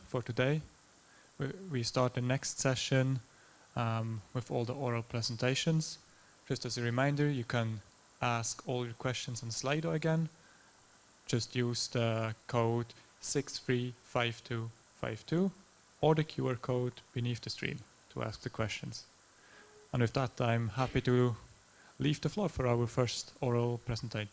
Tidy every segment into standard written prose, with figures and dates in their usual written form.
for today. We start the next session with all the oral presentations. Just as a reminder, you can ask all your questions on Slido again. Just use the code 635252 or the QR code beneath the stream to ask the questions. And with that, I'm happy to leave the floor for our first oral presenter.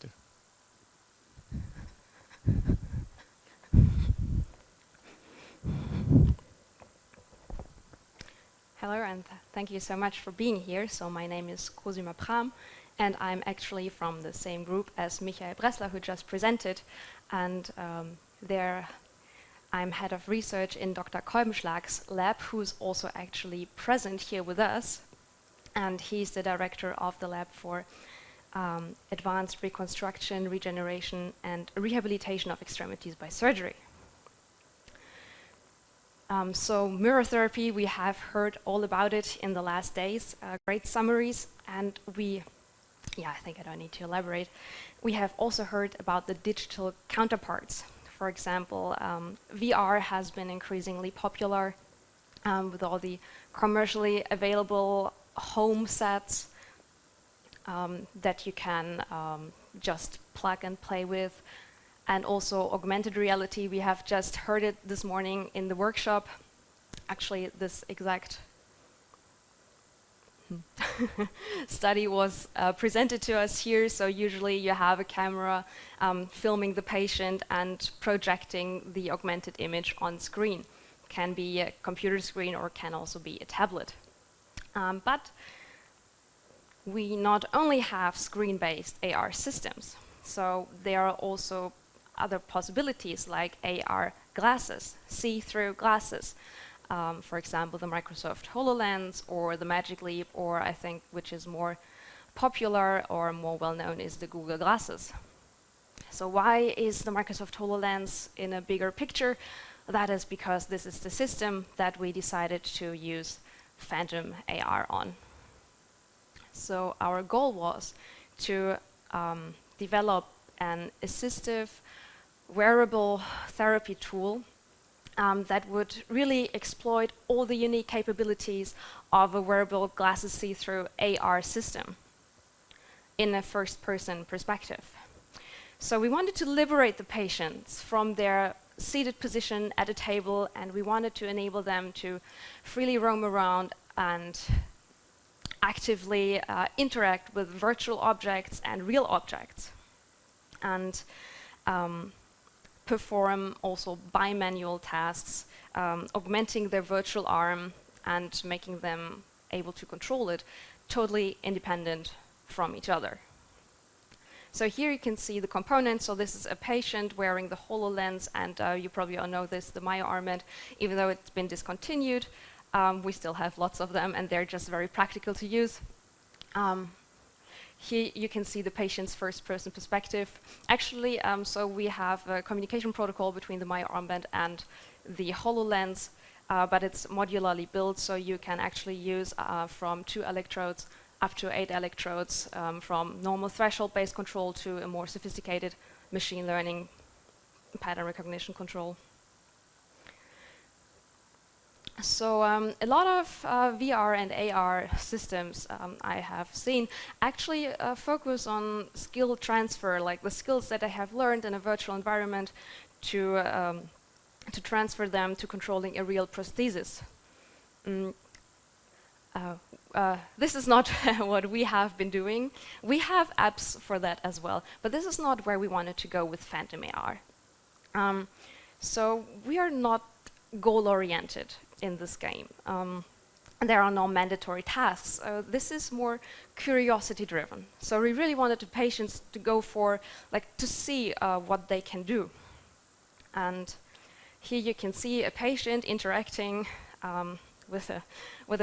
Hello, and thank you so much for being here. So my name is Prahm, and I'm actually from the same group as Michael Bressler, who just presented. And there I'm head of research in Dr. Kolbenschlag's lab, who's also actually present here with us. And he's the director of the lab for advanced reconstruction, regeneration, and rehabilitation of extremities by surgery. So mirror therapy, we have heard all about it in the last days, great summaries, and I think I don't need to elaborate. We have also heard about the digital counterparts. For example, VR has been increasingly popular with all the commercially available home sets that you can just plug and play with. And also augmented reality, we have just heard it this morning in the workshop. Actually, this exact study was presented to us here. So usually you have a camera filming the patient and projecting the augmented image on screen. Can be a computer screen or can also be a tablet. But we not only have screen-based AR systems, so there are also other possibilities like AR glasses, see-through glasses. For example, the Microsoft HoloLens or the Magic Leap, or I think which is more popular or more well-known is the Google Glasses. So why is the Microsoft HoloLens in a bigger picture? That is because this is the system that we decided to use PhantomAR on. So our goal was to develop an assistive wearable therapy tool that would really exploit all the unique capabilities of a wearable glasses see-through AR system in a first-person perspective. So we wanted to liberate the patients from their seated position at a table, and we wanted to enable them to freely roam around and actively interact with virtual objects and real objects, and perform also bimanual tasks, augmenting their virtual arm and making them able to control it totally independent from each other. So here you can see the components. So this is a patient wearing the HoloLens, and you probably all know this, the Augmented. Even though it's been discontinued, we still have lots of them, and they're just very practical to use. Here you can see the patient's first-person perspective. Actually, so we have a communication protocol between the Augmented and the HoloLens, but it's modularly built, so you can actually use from 2 electrodes up to 8 electrodes, from normal threshold-based control to a more sophisticated machine learning pattern recognition control. So a lot of VR and AR systems I have seen actually focus on skill transfer, like the skills that I have learned in a virtual environment to transfer them to controlling a real prosthesis. This is not what we have been doing. We have apps for that as well, but this is not where we wanted to go with PhantomAR. So we are not goal-oriented in this game. There are no mandatory tasks. This is more curiosity-driven. So we really wanted the patients to go for, to see what they can do. And here you can see a patient interacting with a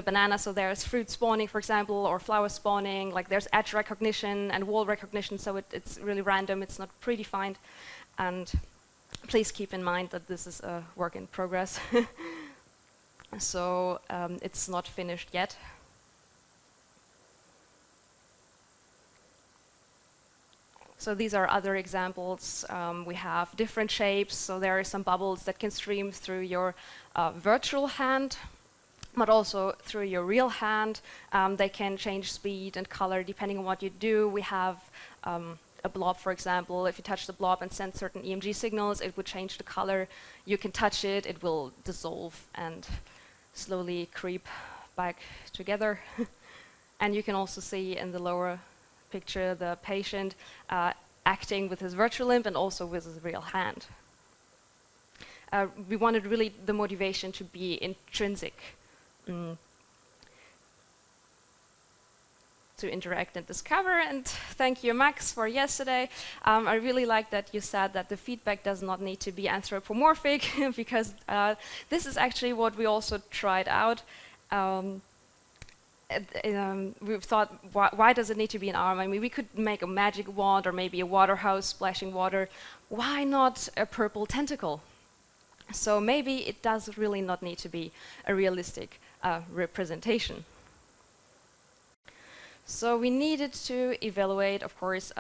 banana. So there's fruit spawning, for example, or flower spawning. Like there's edge recognition and wall recognition. So it's really random. It's not predefined. And please keep in mind that this is a work in progress. So it's not finished yet. So these are other examples. We have different shapes, so there are some bubbles that can stream through your virtual hand, but also through your real hand. They can change speed and color depending on what you do. We have a blob, for example. If you touch the blob and send certain EMG signals, it would change the color. You can touch it, it will dissolve and slowly creep back together. And you can also see in the lower picture the patient acting with his virtual limb and also with his real hand. We wanted really the motivation to be intrinsic, to interact and discover. And thank you, Max, for yesterday. I really like that you said that the feedback does not need to be anthropomorphic, because this is actually what we also tried out. We've thought, why does it need to be an arm? I mean, we could make a magic wand or maybe a water house splashing water. Why not a purple tentacle? So maybe it does really not need to be a realistic representation. So we needed to evaluate, of course,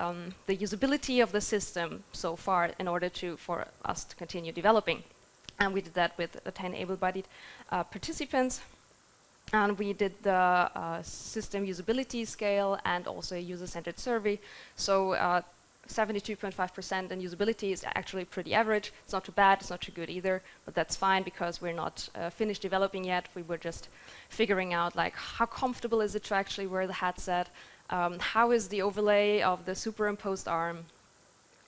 the usability of the system so far in order for us to continue developing. And we did that with the 10 able-bodied participants. And we did the system usability scale and also a user-centered survey. So 72.5% in usability is actually pretty average. It's not too bad, it's not too good either, but that's fine because we're not finished developing yet. We were just figuring out like how comfortable is it to actually wear the headset, how is the overlay of the superimposed arm,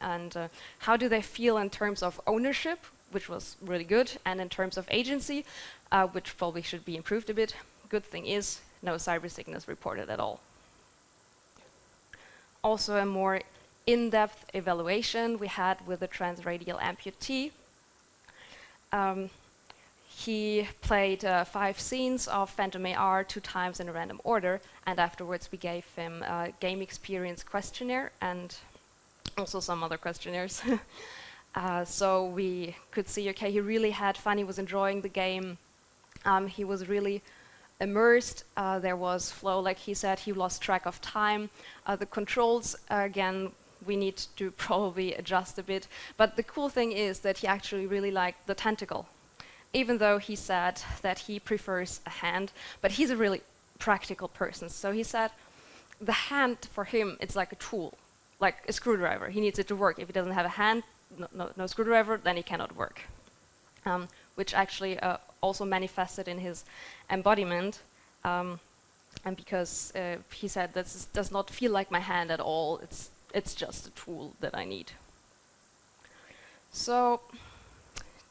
and how do they feel in terms of ownership, which was really good, and in terms of agency, which probably should be improved a bit. Good thing is, no cyber sickness reported at all. Also a more in-depth evaluation we had with a transradial amputee. He played 5 scenes of PhantomAR 2 times in a random order, and afterwards we gave him a game experience questionnaire and also some other questionnaires. So we could see, okay, he really had fun, he was enjoying the game, he was really immersed, there was flow, like he said, he lost track of time. The controls, again, we need to probably adjust a bit, but the cool thing is that he actually really liked the tentacle, even though he said that he prefers a hand, but he's a really practical person. So he said the hand for him, it's like a tool, like a screwdriver. He needs it to work. If he doesn't have a hand, no screwdriver, then he cannot work. Which actually also manifested in his embodiment. And because he said, this does not feel like my hand at all, it's just a tool that I need. So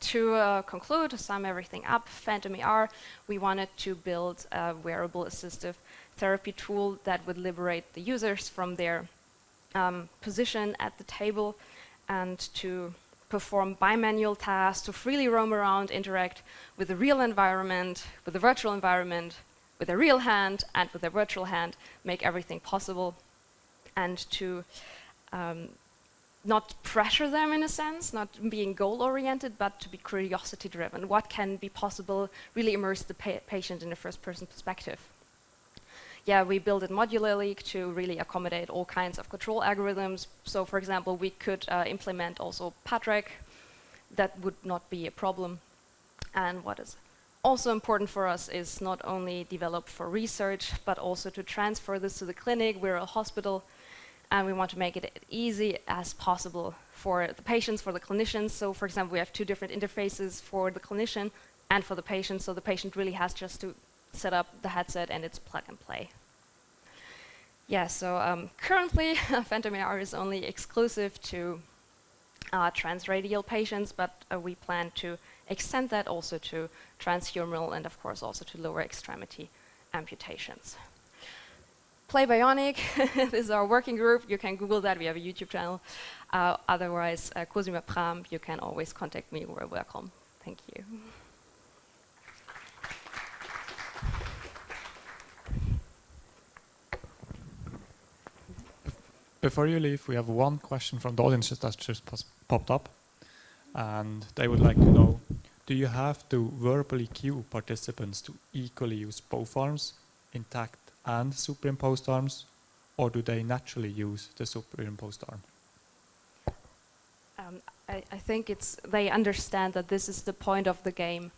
to conclude, to sum everything up, PhantomAR, we wanted to build a wearable assistive therapy tool that would liberate the users from their position at the table and to perform bimanual tasks, to freely roam around, interact with the real environment, with the virtual environment, with a real hand and with a virtual hand, make everything possible, and to not pressure them in a sense, not being goal-oriented, but to be curiosity-driven. What can be possible, really immerse the patient in a first-person perspective. Yeah, we built it modularly to really accommodate all kinds of control algorithms. So, for example, we could implement also PATREC. That would not be a problem. And what is also important for us is not only develop for research, but also to transfer this to the clinic. We're a hospital, and we want to make it as easy as possible for the patients, for the clinicians. So, for example, we have 2 different interfaces for the clinician and for the patient. So the patient really has just to set up the headset and it's plug and play. Yeah, so currently PhantomAR is only exclusive to transradial patients, but we plan to extend that also to transhumeral and of course also to lower extremity amputations. Play Bionic, this is our working group. You can Google that, we have a YouTube channel. Otherwise, Cosima Prahm, you can always contact me, we're welcome. Thank you. Before you leave, we have one question from the audience that just popped up. And they would like to know, do you have to verbally cue participants to equally use both arms, intact and superimposed arms, or do they naturally use the superimposed arm? I think they understand that this is the point of the game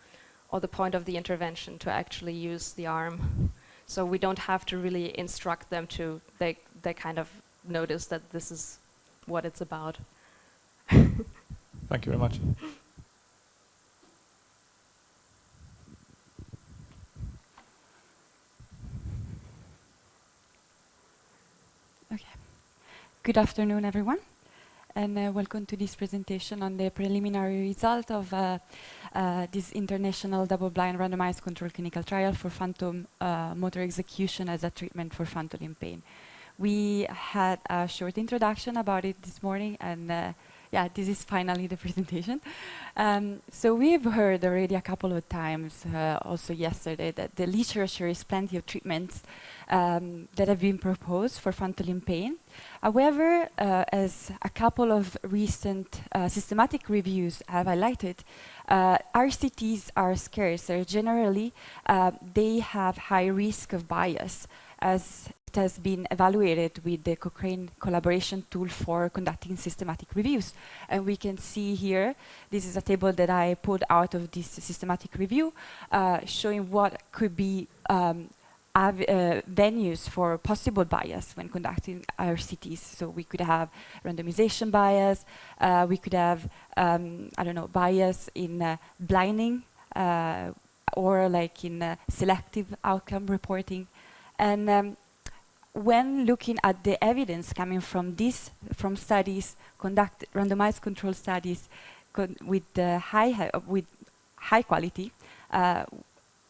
or the point of the intervention, to actually use the arm. So we don't have to really instruct them to, they kind of notice that this is what it's about. Thank you very much. Okay. Good afternoon, everyone, and welcome to this presentation on the preliminary result of this international double-blind randomized controlled clinical trial for phantom motor execution as a treatment for phantom limb pain. We had a short introduction about it this morning, and yeah, this is finally the presentation. So we've heard already a couple of times, also yesterday, that the literature is plenty of treatments that have been proposed for phantom limb pain. However, as a couple of recent systematic reviews have highlighted, RCTs are scarcer. Generally, they have high risk of bias, as it has been evaluated with the Cochrane collaboration tool for conducting systematic reviews. And we can see here, this is a table that I pulled out of this systematic review, showing what could be venues for possible bias when conducting RCTs. So we could have randomization bias, we could have, I don't know, bias in blinding, or like in selective outcome reporting. And when looking at the evidence coming from studies, randomized control studies with high quality,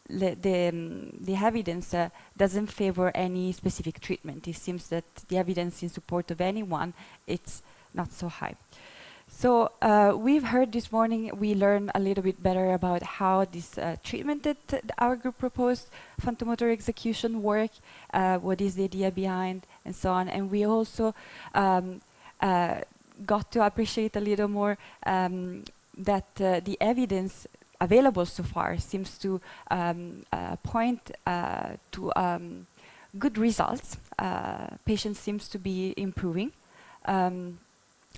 the evidence doesn't favor any specific treatment. It seems that the evidence in support of anyone, it's not so high. So we've heard this morning, we learned a little bit better about how this treatment that our group proposed, phantom motor execution, work, what is the idea behind, and so on. And we also got to appreciate a little more that the evidence available so far seems to point to good results. Patients seems to be improving.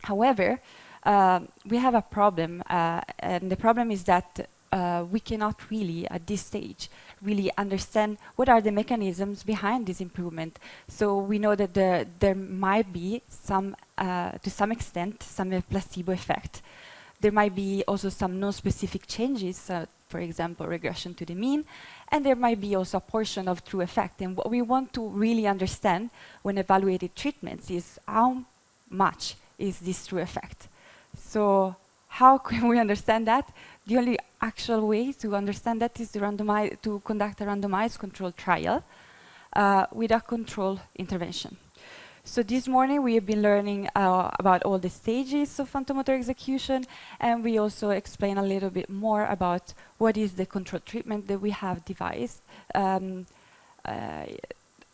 However, we have a problem, and the problem is that we cannot really, at this stage, really understand what are the mechanisms behind this improvement. So we know that there might be some, to some extent, some placebo effect. There might be also some non-specific changes, for example, regression to the mean, and there might be also a portion of true effect. And what we want to really understand when evaluating treatments is how much is this true effect. So how can we understand that? The only actual way to understand that is to conduct a randomized controlled trial with a control intervention. So this morning we have been learning about all the stages of phantom motor execution, and we also explain a little bit more about what is the control treatment that we have devised in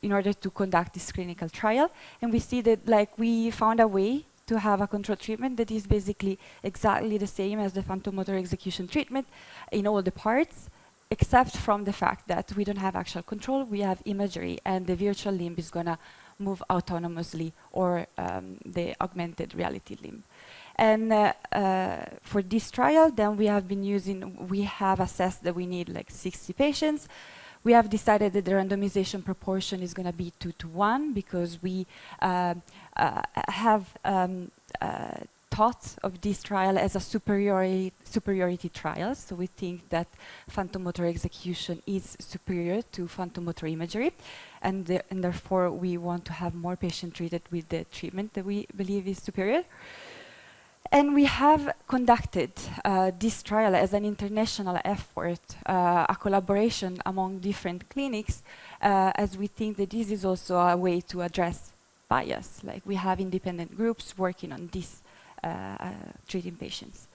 order to conduct this clinical trial. And we see that we found a way to have a control treatment that is basically exactly the same as the phantom motor execution treatment in all the parts, except from the fact that we don't have actual control, we have imagery, and the virtual limb is gonna move autonomously, or the augmented reality limb. And for this trial, then we have assessed that we need 60 patients. We have decided that the randomization proportion is going to be 2:1 because we have thought of this trial as a superiority trial. So we think that phantom motor execution is superior to phantom motor imagery, and therefore we want to have more patients treated with the treatment that we believe is superior. And we have conducted this trial as an international effort, a collaboration among different clinics, as we think that this is also a way to address bias. We have independent groups working on this, treating patients.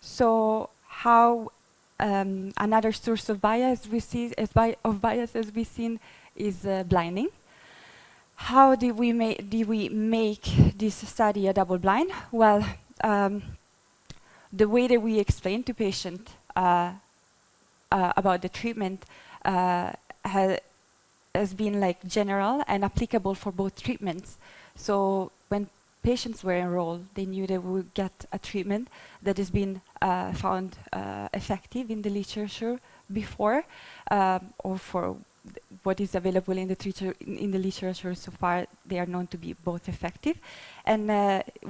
So how another source of bias we see as we've seen is blinding. How did we make this study a double blind? Well, the way that we explain to patients about the treatment has been general and applicable for both treatments. So when patients were enrolled, they knew they would get a treatment that has been found effective in the literature before, or for what is available in the literature so far, they are known to be both effective. And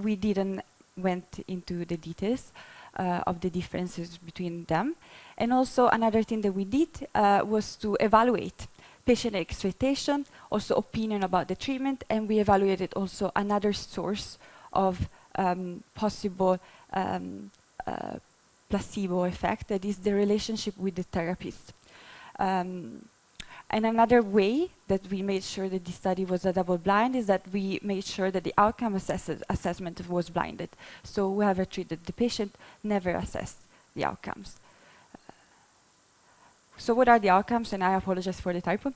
we didn't went into the details of the differences between them. And also another thing that we did was to evaluate patient expectation, also opinion about the treatment, and we evaluated also another source of possible placebo effect, that is the relationship with the therapist. And another way that we made sure that the study was a double blind is that we made sure that the outcome assessment was blinded. So whoever treated the patient never assessed the outcomes. So what are the outcomes? And I apologize for the typo.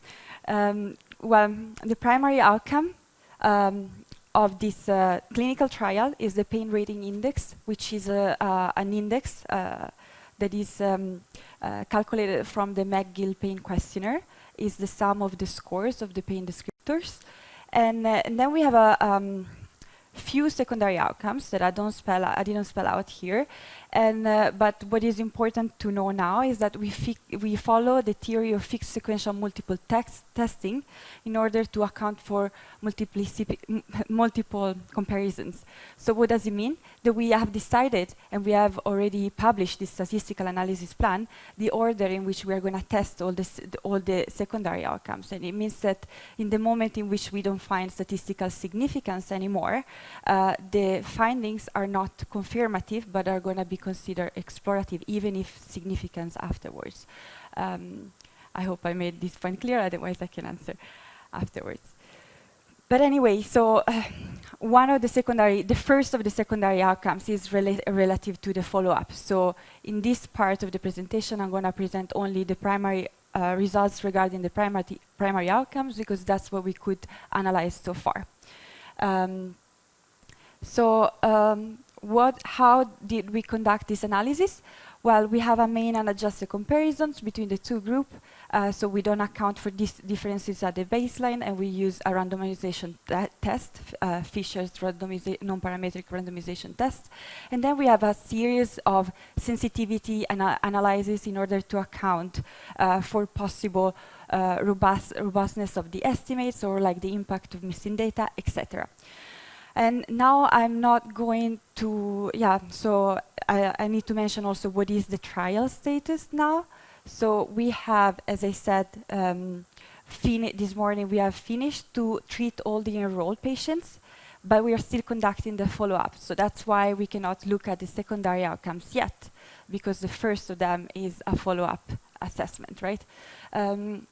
Well, the primary outcome of this clinical trial is the pain rating index, which is an index that is calculated from the McGill pain questionnaire, is the sum of the scores of the pain descriptors. And then we have a few secondary outcomes that I didn't spell out here. And but what is important to know now is that we follow the theory of fixed sequential multiple testing in order to account for multiple comparisons. So what does it mean? That we have decided, and we have already published this statistical analysis plan, the order in which we are going to test all the secondary outcomes. And it means that in the moment in which we don't find statistical significance anymore, the findings are not confirmative, but are going to be considered explorative, even if significance afterwards. I hope I made this point clear, otherwise I can answer afterwards. But anyway, so the first of the secondary outcomes is relative to the follow-up. So in this part of the presentation, I'm going to present only the primary results regarding the primary outcomes, because that's what we could analyze so far. How did we conduct this analysis? Well, we have a mean and adjusted comparisons between the two groups, so we don't account for these differences at the baseline, and we use a randomization test, Fisher's non-parametric randomization test. And then we have a series of sensitivity analysis in order to account for possible robustness of the estimates, or like the impact of missing data, etc. And now I'm not going to, so I need to mention also what is the trial status now. So we have, as I said, this morning we have finished to treat all the enrolled patients, but we are still conducting the follow-up. So that's why we cannot look at the secondary outcomes yet, because the first of them is a follow-up assessment, right? But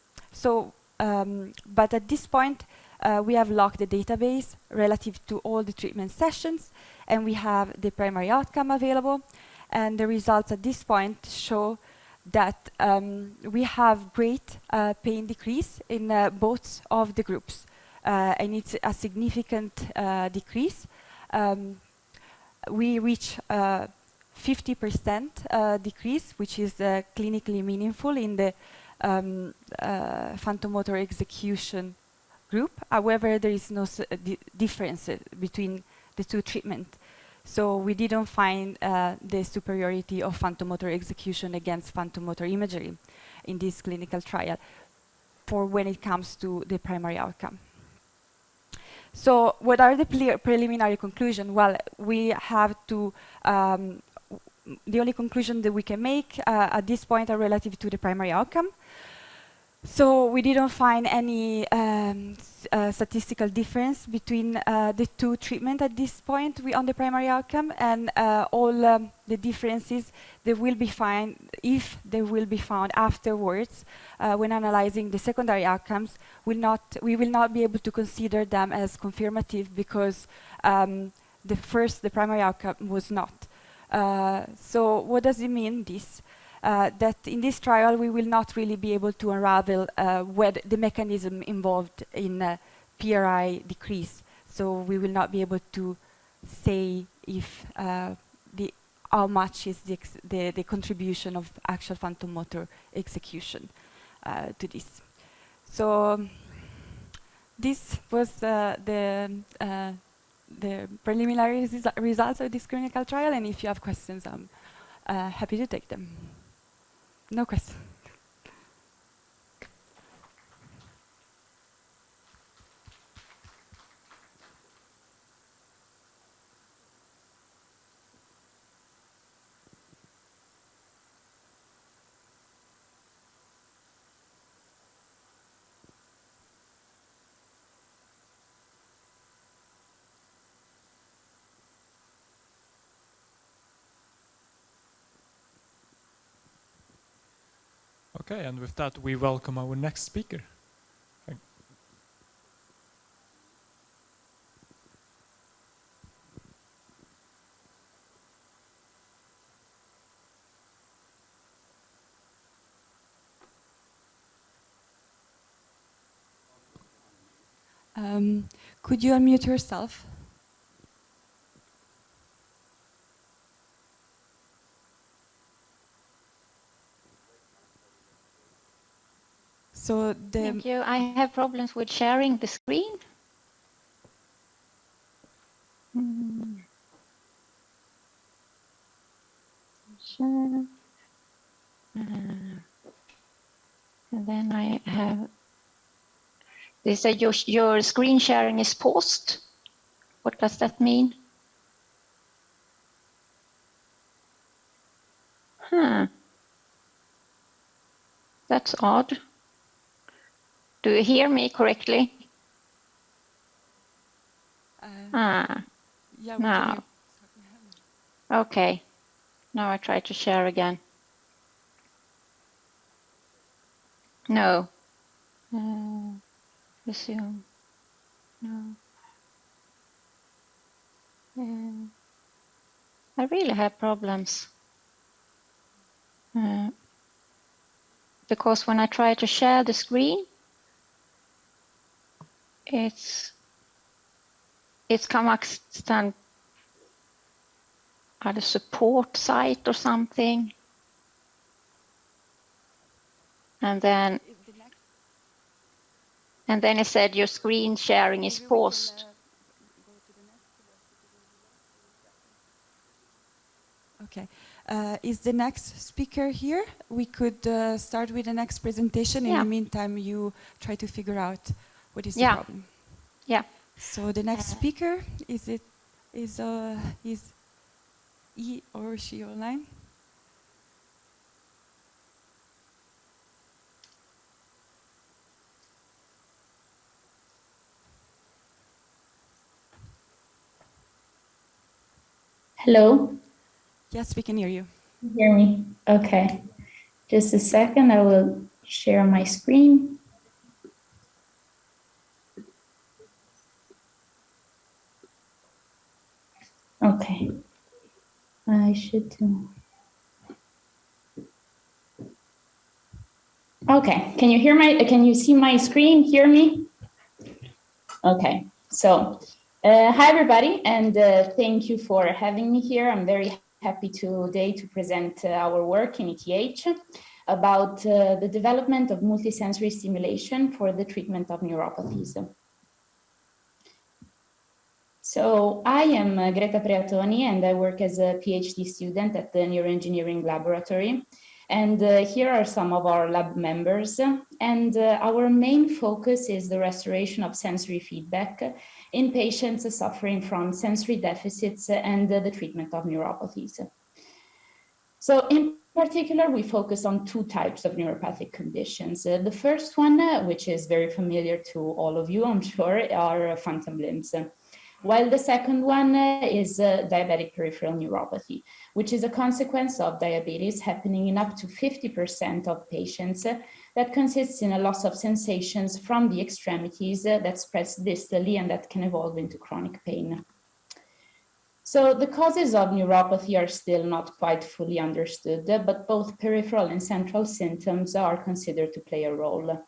at this point, we have locked the database relative to all the treatment sessions, and we have the primary outcome available. And the results at this point show that we have great pain decrease in both of the groups. And it's a significant decrease. We reach 50% decrease, which is clinically meaningful in the phantomotor execution group. However, there is no difference between the two treatments. So we didn't find the superiority of phantomotor execution against phantomotor imagery in this clinical trial for when it comes to the primary outcome. So what are the preliminary conclusions? Well, we have to, the only conclusion that we can make at this point are relative to the primary outcome. So we didn't find any statistical difference between the two treatments at this point on the primary outcome, and all the differences that will be found, if they will be found afterwards when analyzing the secondary outcomes, we will not be able to consider them as confirmative, because the primary outcome was not. So what does it mean, this? That in this trial we will not really be able to unravel whether the mechanism involved in PRI decrease. So we will not be able to say if how much is the contribution of actual phantomotor execution to this. So this was the the preliminary results of this clinical trial, and if you have questions, I'm happy to take them. No questions. Okay, and with that, we welcome our next speaker. Could you unmute yourself? So Thank you. I have problems with sharing the screen. Share. And then I have, they say your screen sharing is paused. What does that mean? That's odd. Do you hear me correctly? Yeah, now. Okay. Now I try to share again. No. Resume. No. I really have problems. Because when I try to share the screen, it's come stand at a support site or something. And then it said your screen sharing is paused. Okay. Is the next speaker here? We could start with the next presentation. In the meantime, you try to figure out what is the problem. Yeah. So the next speaker, is he or she online? Hello? Yes, we can hear you. You hear me? Okay. Just a second, I will share my screen. Okay. I should do. Okay. Can you see my screen, hear me? Okay. So, hi everybody, and thank you for having me here. I'm very happy today to present our work in ETH about the development of multisensory stimulation for the treatment of neuropathies. So I am Greta Preatoni, and I work as a PhD student at the Neuroengineering Laboratory. And here are some of our lab members. And our main focus is the restoration of sensory feedback in patients suffering from sensory deficits and the treatment of neuropathies. So in particular, we focus on two types of neuropathic conditions. The first one, which is very familiar to all of you, I'm sure, are phantom limbs. While the second one is diabetic peripheral neuropathy, which is a consequence of diabetes happening in up to 50% of patients that consists in a loss of sensations from the extremities that spreads distally and that can evolve into chronic pain. So the causes of neuropathy are still not quite fully understood, but both peripheral and central symptoms are considered to play a role.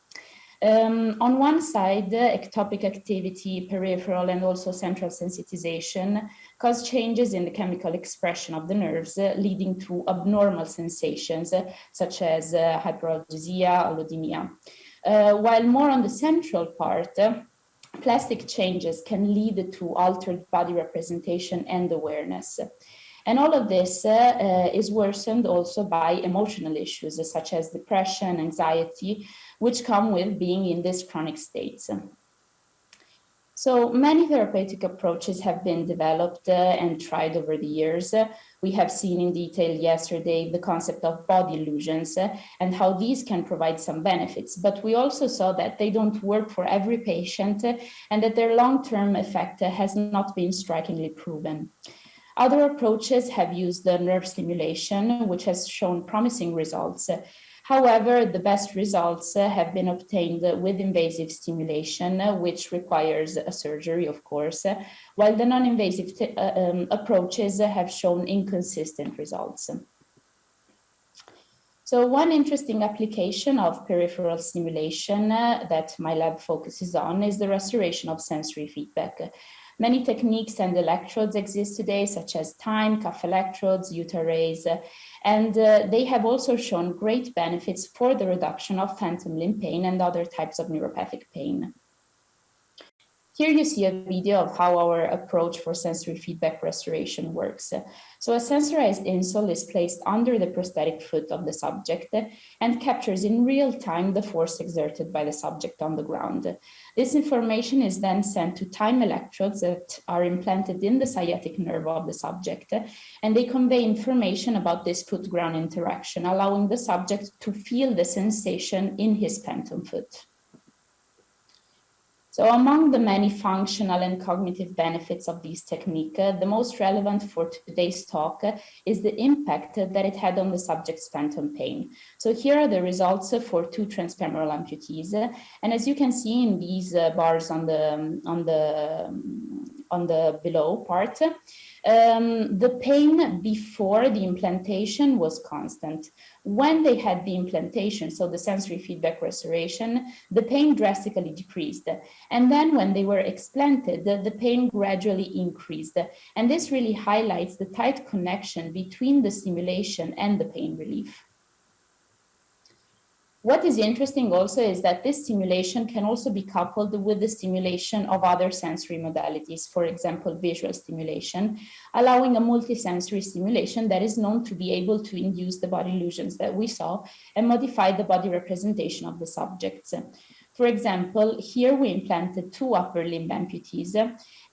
On one side, ectopic activity, peripheral, and also central sensitization cause changes in the chemical expression of the nerves, leading to abnormal sensations such as hyperalgesia, allodynia. While more on the central part, plastic changes can lead to altered body representation and awareness. And all of this is worsened also by emotional issues such as depression, anxiety, which come with being in these chronic states. So many therapeutic approaches have been developed and tried over the years. We have seen in detail yesterday the concept of body illusions and how these can provide some benefits, but we also saw that they don't work for every patient and that their long-term effect has not been strikingly proven. Other approaches have used the nerve stimulation, which has shown promising results. However, the best results have been obtained with invasive stimulation, which requires a surgery, of course, while the non-invasive approaches have shown inconsistent results. So one interesting application of peripheral stimulation that my lab focuses on is the restoration of sensory feedback. Many techniques and electrodes exist today, such as time, cuff electrodes, Zarei, and they have also shown great benefits for the reduction of phantom limb pain and other types of neuropathic pain. Here you see a video of how our approach for sensory feedback restoration works. So a sensorized insole is placed under the prosthetic foot of the subject and captures in real time the force exerted by the subject on the ground. This information is then sent to time electrodes that are implanted in the sciatic nerve of the subject, and they convey information about this foot-ground interaction, allowing the subject to feel the sensation in his phantom foot. So among the many functional and cognitive benefits of this technique, the most relevant for today's talk is the impact that it had on the subject's phantom pain. So here are the results for 2 transfemoral amputees. And as you can see in these bars on the below part, the pain before the implantation was constant. When they had the implantation, so the sensory feedback restoration, the pain drastically decreased. And then when they were explanted, the pain gradually increased. And this really highlights the tight connection between the stimulation and the pain relief. What is interesting also is that this stimulation can also be coupled with the stimulation of other sensory modalities, for example, visual stimulation, allowing a multisensory stimulation that is known to be able to induce the body illusions that we saw and modify the body representation of the subjects. For example, here we implanted 2 upper limb amputees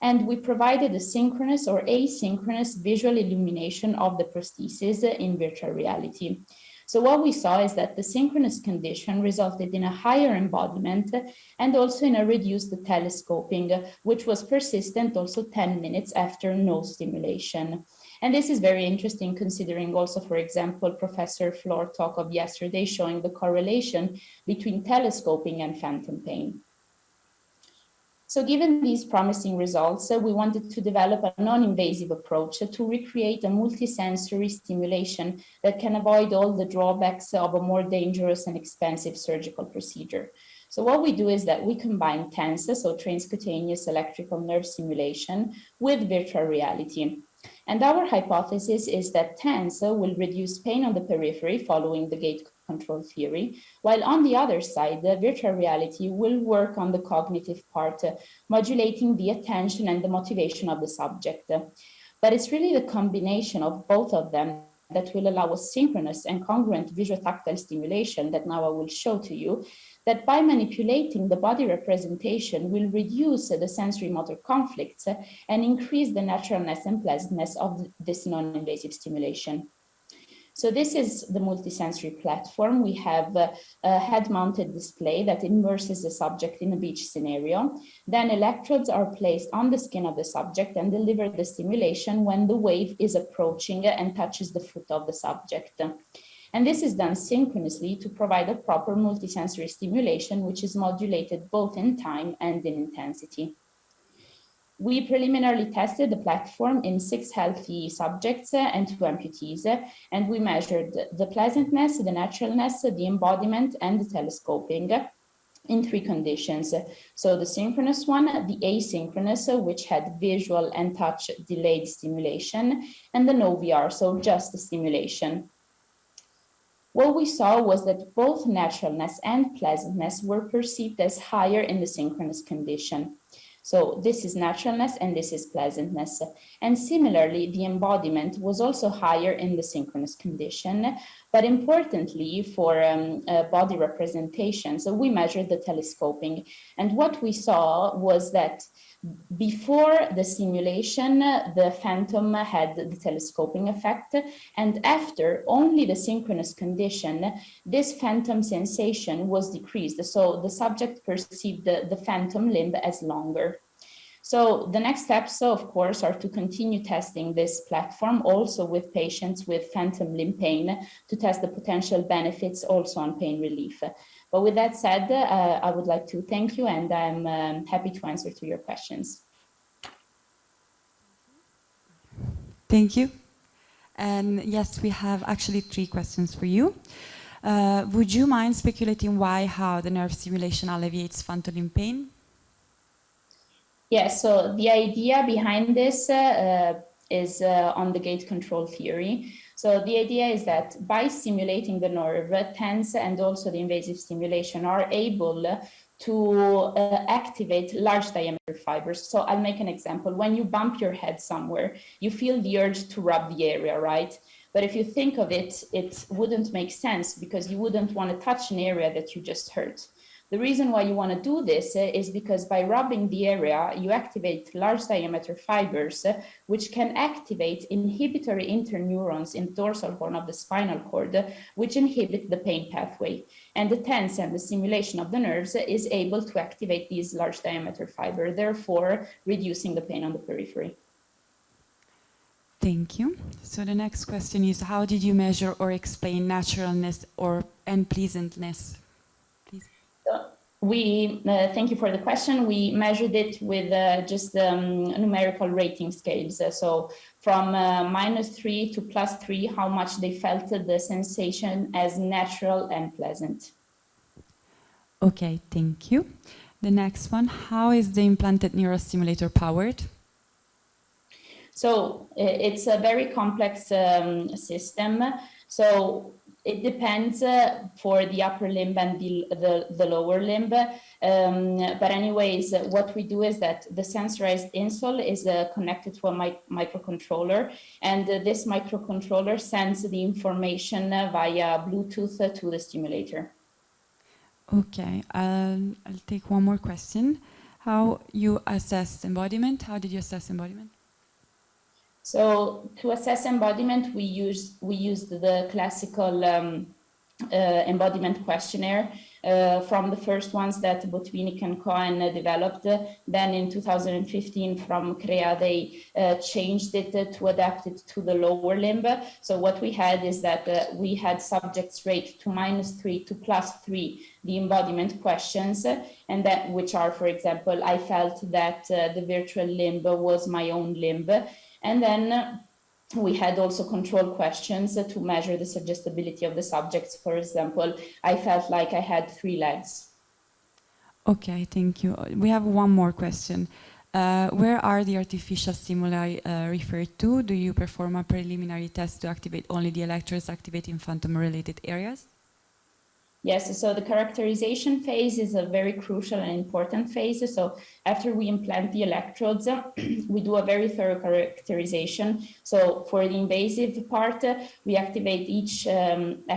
and we provided a synchronous or asynchronous visual illumination of the prostheses in virtual reality. So what we saw is that the synchronous condition resulted in a higher embodiment and also in a reduced telescoping, which was persistent also 10 minutes after no stimulation. And this is very interesting considering also, for example, Professor Floor talk of yesterday showing the correlation between telescoping and phantom pain. So given these promising results, we wanted to develop a non-invasive approach to recreate a multisensory stimulation that can avoid all the drawbacks of a more dangerous and expensive surgical procedure. So what we do is that we combine TENS, so transcutaneous electrical nerve stimulation, with virtual reality. And our hypothesis is that TENS will reduce pain on the periphery following the gate control theory, while on the other side, the virtual reality will work on the cognitive part, modulating the attention and the motivation of the subject. But it's really the combination of both of them that will allow a synchronous and congruent visual-tactile stimulation that now I will show to you, that by manipulating the body representation will reduce the sensory motor conflicts and increase the naturalness and pleasantness of this non-invasive stimulation. So this is the multisensory platform. We have a head-mounted display that immerses the subject in a beach scenario. Then electrodes are placed on the skin of the subject and deliver the stimulation when the wave is approaching and touches the foot of the subject. And this is done synchronously to provide a proper multisensory stimulation, which is modulated both in time and in intensity. We preliminarily tested the platform in 6 healthy subjects and 2 amputees, and we measured the pleasantness, the naturalness, the embodiment, and the telescoping in 3 conditions. So the synchronous one, the asynchronous, which had visual and touch delayed stimulation, and the no VR, so just the stimulation. What we saw was that both naturalness and pleasantness were perceived as higher in the synchronous condition. So this is naturalness and this is pleasantness. And similarly, the embodiment was also higher in the synchronous condition. But importantly, for body representation, so we measured the telescoping. And what we saw was that before the stimulation, the phantom had the telescoping effect, and after only the synchronous condition, this phantom sensation was decreased. So the subject perceived the phantom limb as longer. So the next steps, of course, are to continue testing this platform also with patients with phantom limb pain to test the potential benefits also on pain relief. But with that said, I would like to thank you, and I'm happy to answer to your questions. Thank you. And yes, we have actually 3 questions for you. Would you mind speculating how the nerve stimulation alleviates phantom limb pain? Yes, so the idea behind this is on the gate control theory. So the idea is that by stimulating the nerve, TENS and also the invasive stimulation are able to activate large diameter fibers. So I'll make an example. When you bump your head somewhere, you feel the urge to rub the area, right? But if you think of it, it wouldn't make sense because you wouldn't want to touch an area that you just hurt. The reason why you want to do this is because by rubbing the area, you activate large diameter fibers, which can activate inhibitory interneurons in the dorsal horn of the spinal cord, which inhibit the pain pathway. And the TENS and the stimulation of the nerves is able to activate these large diameter fiber, therefore reducing the pain on the periphery. Thank you. So the next question is, how did you measure or explain naturalness and pleasantness? Thank you for the question. We measured it with just numerical rating scales. So from -3 to +3, how much they felt the sensation as natural and pleasant. Okay, thank you. The next one, how is the implanted neurostimulator powered? So it's a very complex system. So it depends for the upper limb and the lower limb. But anyways, what we do is that the sensorized insole is connected to a microcontroller, and this microcontroller sends the information via Bluetooth to the stimulator. Okay, I'll take one more question. How you assessed embodiment? How did you assess embodiment? So to assess embodiment, we used the classical embodiment questionnaire from the first ones that Botvinnik and Cohen developed. Then in 2015 from CREA, they changed it to adapt it to the lower limb. So what we had is that we had subjects rate to -3 to +3 the embodiment questions, and that which are, for example, I felt that the virtual limb was my own limb. And then we had also control questions to measure the suggestibility of the subjects. For example, I felt like I had 3 legs. Okay, thank you. We have one more question. Where are the artificial stimuli referred to? Do you perform a preliminary test to activate only the electrodes activating phantom-related areas? Yes, so the characterization phase is a very crucial and important phase. So after we implant the electrodes, we do a very thorough characterization. So for the invasive part, we activate each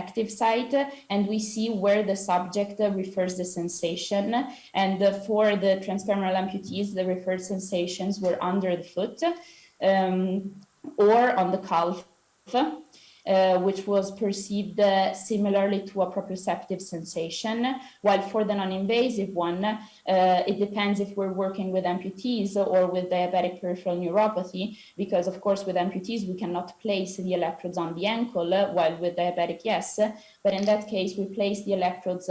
active site and we see where the subject refers the sensation. And for the transfemoral amputees, the referred sensations were under the foot or on the calf. Which was perceived similarly to a proprioceptive sensation, while for the non-invasive one, it depends if we're working with amputees or with diabetic peripheral neuropathy, because of course with amputees we cannot place the electrodes on the ankle, while with diabetic, yes. But in that case, we place the electrodes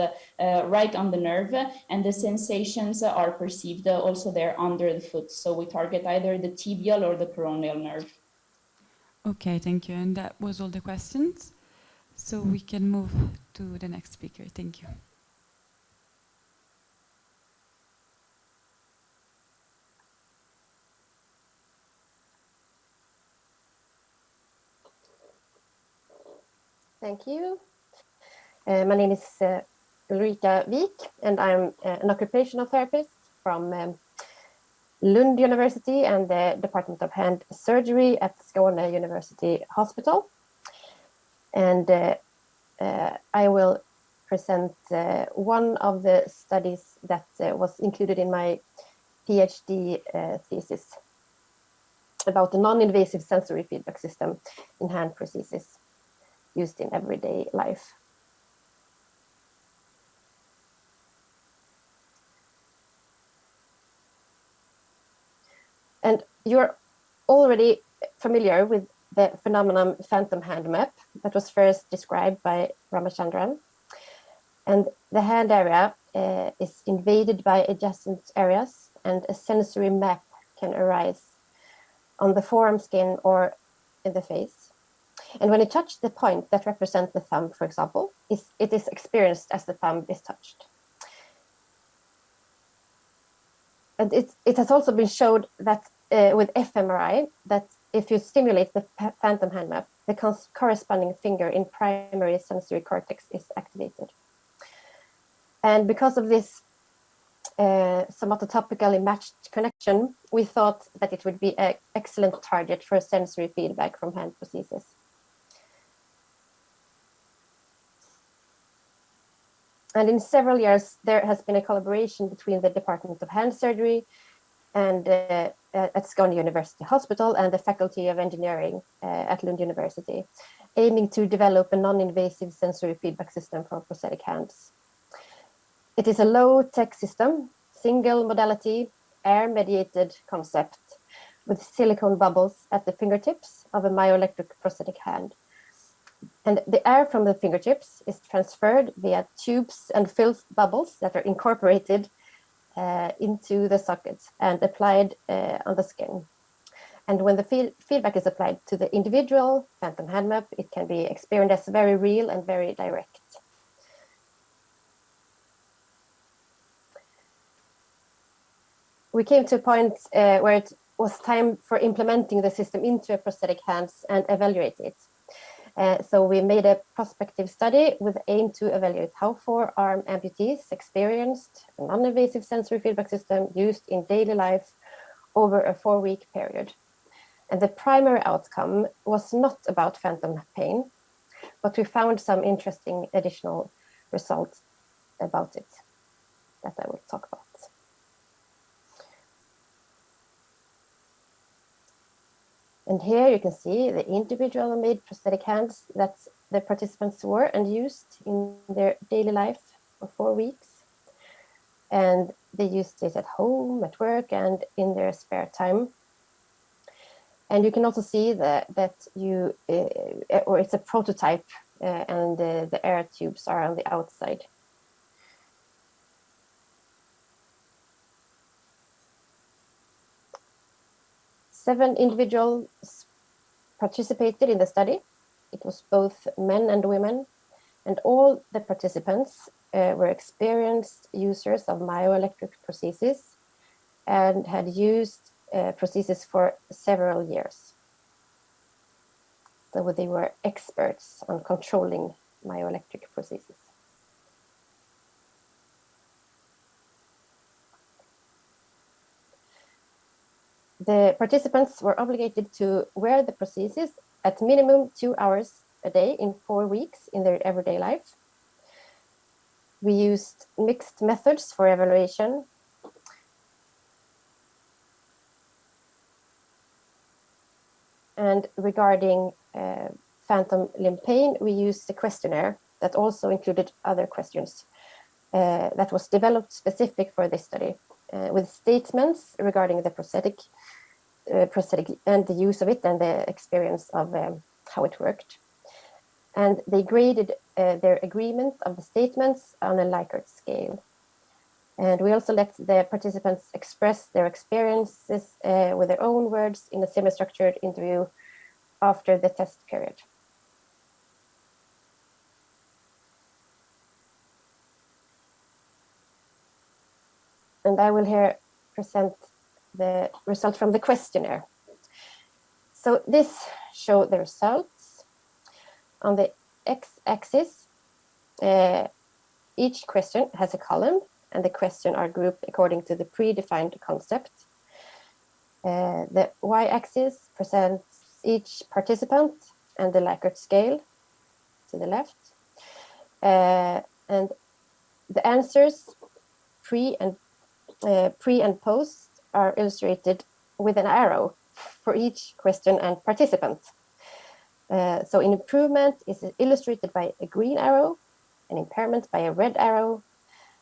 right on the nerve, and the sensations are perceived also there under the foot. So we target either the tibial or the peroneal nerve. Okay, thank you. And that was all the questions. So we can move to the next speaker. Thank you. Thank you. My name is Ulrika Wijk, and I'm an occupational therapist from Lund University and the Department of Hand Surgery at Skåne University Hospital. And I will present one of the studies that was included in my PhD thesis about the non-invasive sensory feedback system in hand prostheses used in everyday life. And you're already familiar with the phenomenon phantom hand map that was first described by Ramachandran. And the hand area is invaded by adjacent areas, and a sensory map can arise on the forearm skin or in the face. And when you touch the point that represents the thumb, for example, it is experienced as the thumb is touched. And it has also been showed that with fMRI, that if you stimulate the phantom hand map, the corresponding finger in primary sensory cortex is activated. And because of this somatotopically matched connection, we thought that it would be an excellent target for sensory feedback from hand prostheses. And in several years, there has been a collaboration between the Department of Hand Surgery and at Skåne University Hospital and the Faculty of Engineering at Lund University, aiming to develop a non-invasive sensory feedback system for prosthetic hands. It is a low-tech system, single modality, air-mediated concept with silicone bubbles at the fingertips of a myoelectric prosthetic hand. And the air from the fingertips is transferred via tubes and fills bubbles that are incorporated into the sockets and applied on the skin. And when the feedback is applied to the individual phantom hand map, it can be experienced as very real and very direct. We came to a point where it was time for implementing the system into a prosthetic hands and evaluate it. So we made a prospective study with the aim to evaluate how forearm amputees experienced a non-invasive sensory feedback system used in daily life over a 4-week period. And the primary outcome was not about phantom pain, but we found some interesting additional results about it that I will talk about. And here you can see the individual made prosthetic hands that the participants wore and used in their daily life for 4 weeks. And they used it at home, at work, and in their spare time. And you can also see that it's a prototype and the air tubes are on the outside. Seven individuals participated in the study. It was both men and women, and all the participants were experienced users of myoelectric prostheses and had used prostheses for several years. So they were experts on controlling myoelectric prostheses. The participants were obligated to wear the prostheses at minimum 2 hours a day in 4 weeks in their everyday life. We used mixed methods for evaluation. And regarding phantom limb pain, we used a questionnaire that also included other questions that was developed specific for this study with statements regarding the prosthetic and the use of it and the experience of how it worked. And they graded their agreement of the statements on a Likert scale. And we also let the participants express their experiences with their own words in a semi-structured interview after the test period. And I will here present the result from the questionnaire. So this shows the results. On the x-axis, each question has a column, and the questions are grouped according to the predefined concept. The y-axis presents each participant and the Likert scale to the left. And the answers pre and post are illustrated with an arrow for each question and participant. So an improvement is illustrated by a green arrow, an impairment by a red arrow,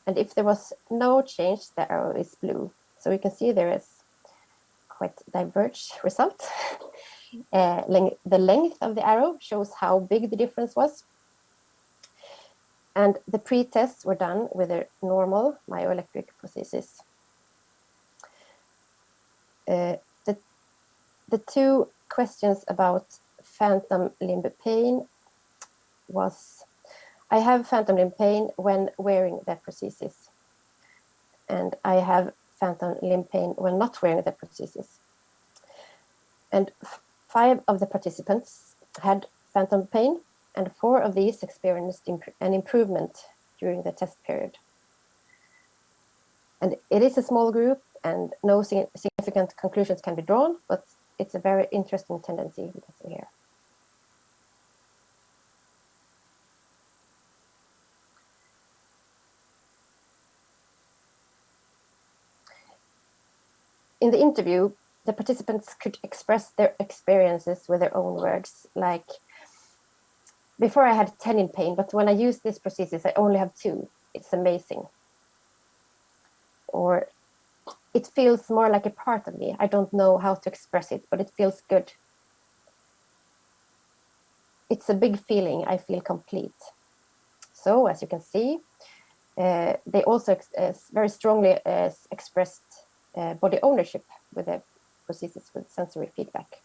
and if there was no change, the arrow is blue. So you can see there is quite diverged result. The length of the arrow shows how big the difference was. And the pre-tests were done with a normal myoelectric prosthesis. The two questions about phantom limb pain was, I have phantom limb pain when wearing the prosthesis, and I have phantom limb pain when not wearing the prosthesis. And 5 of the participants had phantom pain, and 4 of these experienced an improvement during the test period. And it is a small group, and no significant conclusions can be drawn, but it's a very interesting tendency we can see here. In the interview, the participants could express their experiences with their own words, like, before I had 10 in pain, but when I use this prosthesis, I only have 2. It's amazing. Or, it feels more like a part of me. I don't know how to express it, but it feels good. It's a big feeling. I feel complete. So, as you can see, they also very strongly expressed body ownership with the prosthesis with sensory feedback.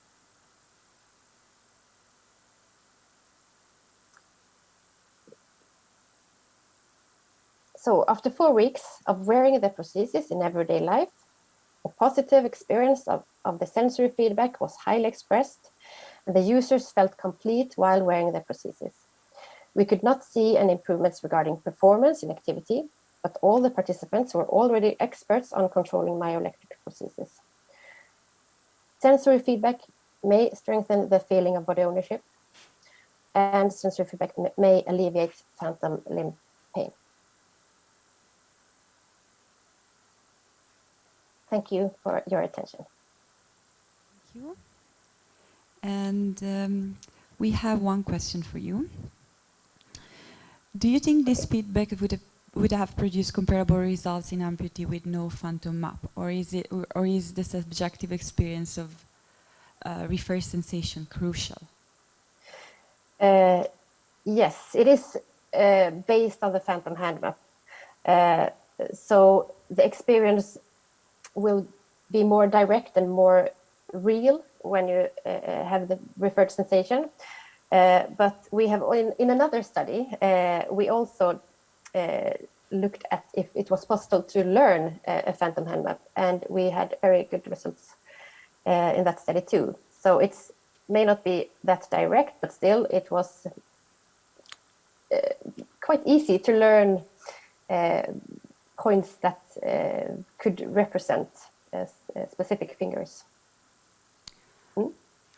So after 4 weeks of wearing the prosthesis in everyday life, the positive experience of the sensory feedback was highly expressed, and the users felt complete while wearing the prosthesis. We could not see any improvements regarding performance in activity, but all the participants were already experts on controlling myoelectric prosthesis. Sensory feedback may strengthen the feeling of body ownership, and sensory feedback may alleviate phantom limb pain. Thank you for your attention. Thank you. And we have one question for you. Do you think this feedback would have produced comparable results in amputee with no PhantomAR, or is the subjective experience of referred sensation crucial? Yes, it is based on the phantom hand map. So the experience will be more direct and more real when you have the referred sensation. But we have, in another study, we also looked at if it was possible to learn a phantom hand map, and we had very good results in that study too. So it may not be that direct, but still it was quite easy to learn coins that could represent specific fingers. All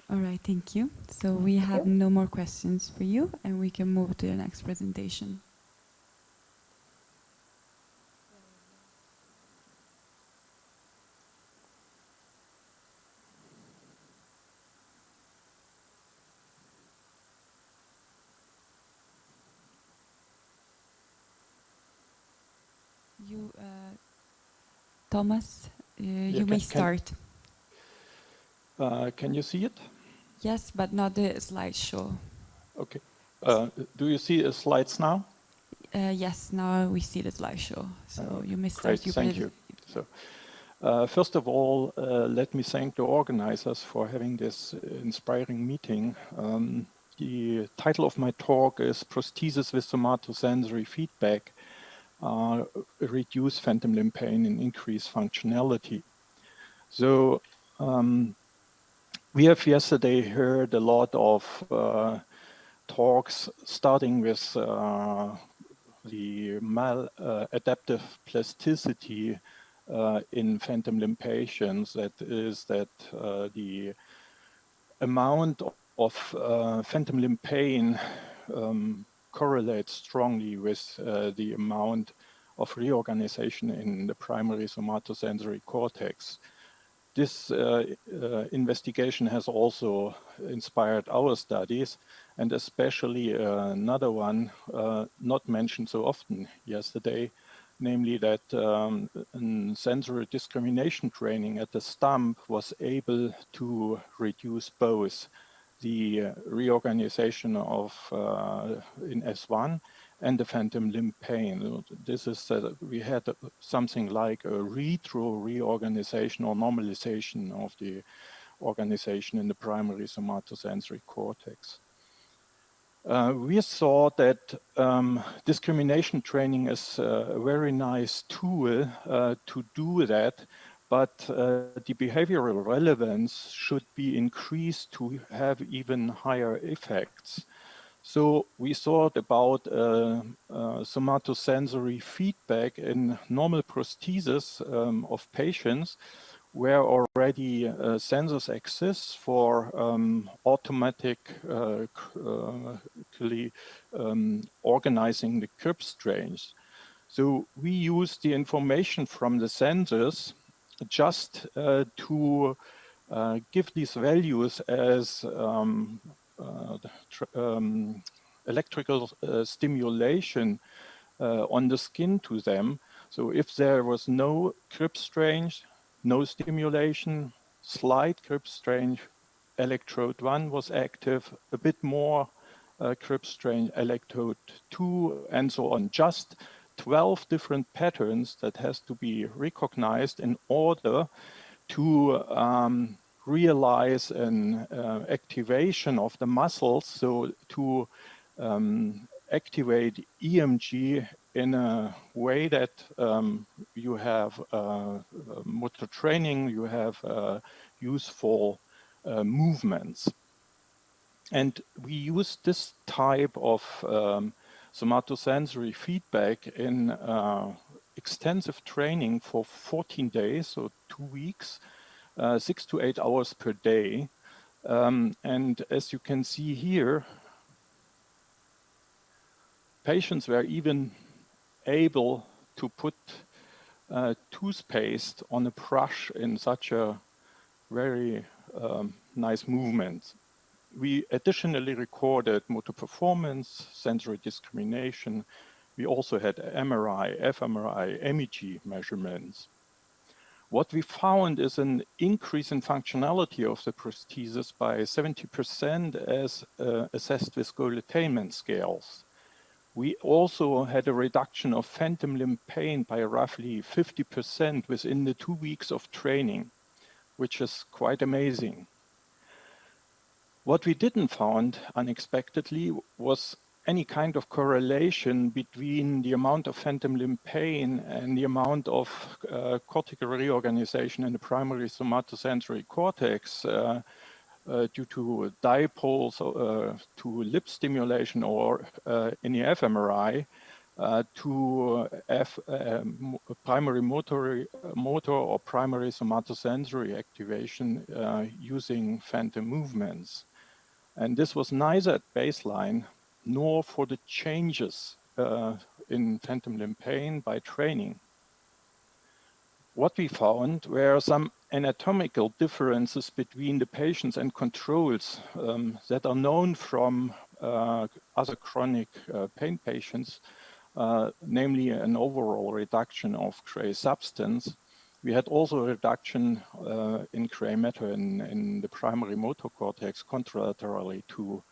right, thank you. So we have no more questions for you, and we can move to the next presentation. You, Thomas, you may start. Can you see it? Yes, but not the slideshow. Okay. Do you see the slides now? Yes, now we see the slideshow. So you may start. Great, thank you. So, first of all, let me thank the organizers for having this inspiring meeting. The title of my talk is Prostheses with Somatosensory Feedback, Reduce Phantom Limb Pain and Increase Functionality. So, we have yesterday heard a lot of talks starting with the maladaptive plasticity in phantom limb patients. That is that the amount of phantom limb pain correlates strongly with the amount of reorganization in the primary somatosensory cortex. This investigation has also inspired our studies, and especially another one not mentioned so often yesterday, namely that sensory discrimination training at the stump was able to reduce both the reorganization of in S1 and the phantom limb pain. This is we had something like a retro reorganization or normalization of the organization in the primary somatosensory cortex. We saw that discrimination training is a very nice tool to do that, but the behavioral relevance should be increased to have even higher effects. So we thought about somatosensory feedback in normal prostheses of patients where already sensors exist for automatically organizing the grip strains. So we use the information from the sensors just to give these values as electrical stimulation on the skin to them. So if there was no grip strains, no stimulation, slight grip strain, electrode 1 was active, a bit more grip strain, electrode 2, and so on. Just 12 different patterns that has to be recognized in order to realize an activation of the muscles, so to activate EMG in a way that you have motor training, you have useful movements. And we use this type of somatosensory feedback in extensive training for 14 days, so 2 weeks, 6 to 8 hours per day. And as you can see here, patients were even able to put toothpaste on a brush in such a very nice movement. We additionally recorded motor performance, sensory discrimination. We also had MRI, fMRI, MEG measurements. What we found is an increase in functionality of the prosthesis by 70% as assessed with goal attainment scales. We also had a reduction of phantom limb pain by roughly 50% within the 2 weeks of training, which is quite amazing. What we didn't find unexpectedly was any kind of correlation between the amount of phantom limb pain and the amount of cortical reorganization in the primary somatosensory cortex due to dipoles to lip stimulation or in the fMRI to primary motor or primary somatosensory activation using phantom movements. And this was neither at baseline nor for the changes in phantom limb pain by training. What we found were some anatomical differences between the patients and controls that are known from other chronic pain patients, namely an overall reduction of gray substance. We had also a reduction in gray matter in the primary motor cortex, contrarily to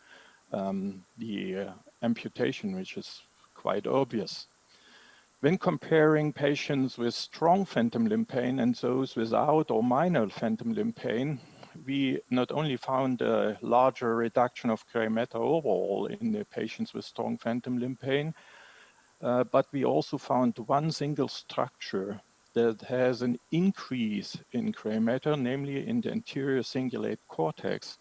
the amputation, which is quite obvious. When comparing patients with strong phantom limb pain and those without or minor phantom limb pain, we not only found a larger reduction of gray matter overall in the patients with strong phantom limb pain, but we also found one single structure that has an increase in gray matter, namely in the anterior cingulate cortex,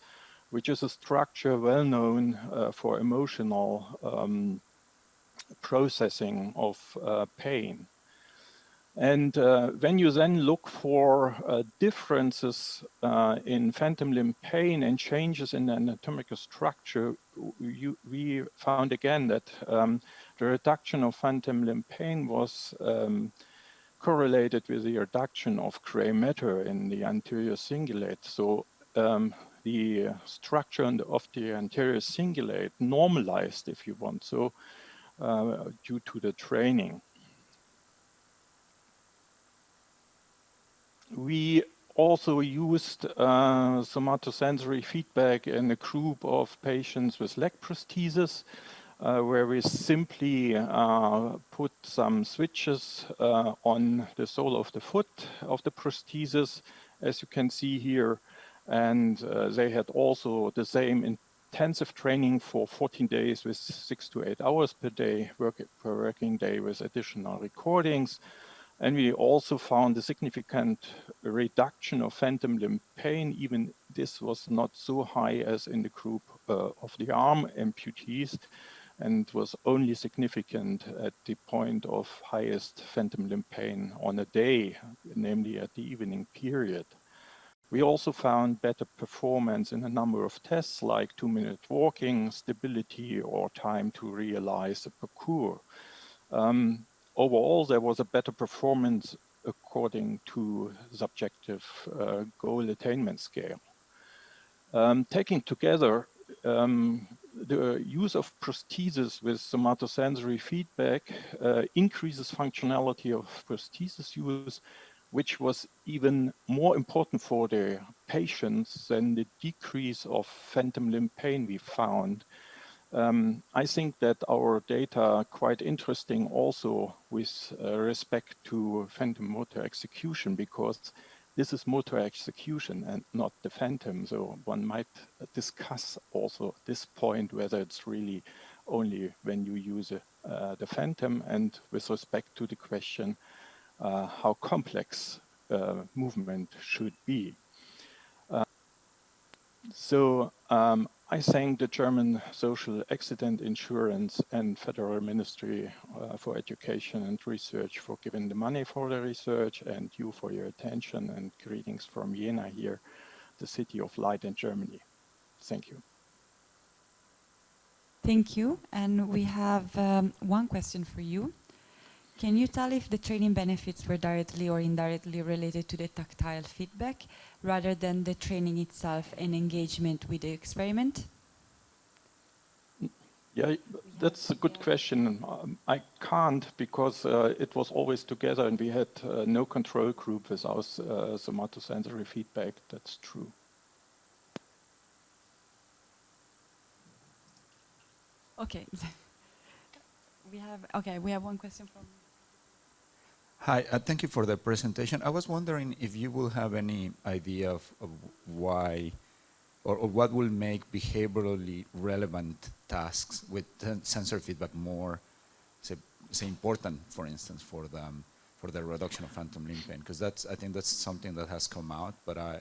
which is a structure well known for emotional processing of pain. And when you then look for differences in phantom limb pain and changes in the anatomical structure, we found again that the reduction of phantom limb pain was correlated with the reduction of gray matter in the anterior cingulate. So the structure of the anterior cingulate normalized, if you want so, due to the training. We also used somatosensory feedback in a group of patients with leg prostheses, where we simply put some switches on the sole of the foot of the prosthesis, as you can see here. And they had also the same intensive training for 14 days with 6 to 8 hours per day, per working day with additional recordings. And we also found a significant reduction of phantom limb pain. Even this was not so high as in the group of the arm amputees, and was only significant at the point of highest phantom limb pain on a day, namely at the evening period. We also found better performance in a number of tests like 2-minute walking, stability, or time to realize a parkour. Overall, there was a better performance according to subjective goal attainment scale. Taking together, the use of prostheses with somatosensory feedback increases functionality of prosthesis use, which was even more important for the patients than the decrease of phantom limb pain we found. I think that our data are quite interesting also with respect to phantom motor execution, because this is motor execution and not the phantom. So one might discuss also this point, whether it's really only when you use the phantom, and with respect to the question how complex movement should be. I thank the German Social Accident Insurance and Federal Ministry for Education and Research for giving the money for the research, and you for your attention, and greetings from Jena here, the city of light in Germany. Thank you. Thank you. And we have one question for you. Can you tell if the training benefits were directly or indirectly related to the tactile feedback rather than the training itself and engagement with the experiment? Yeah, that's a good question. I can't, because it was always together and we had no control group without somatosensory feedback. That's true. Okay. We have one question from... Hi, thank you for the presentation. I was wondering if you will have any idea of why or what will make behaviorally relevant tasks with sensor feedback more, say important, for instance, for the reduction of phantom limb pain, because I think that's something that has come out, but I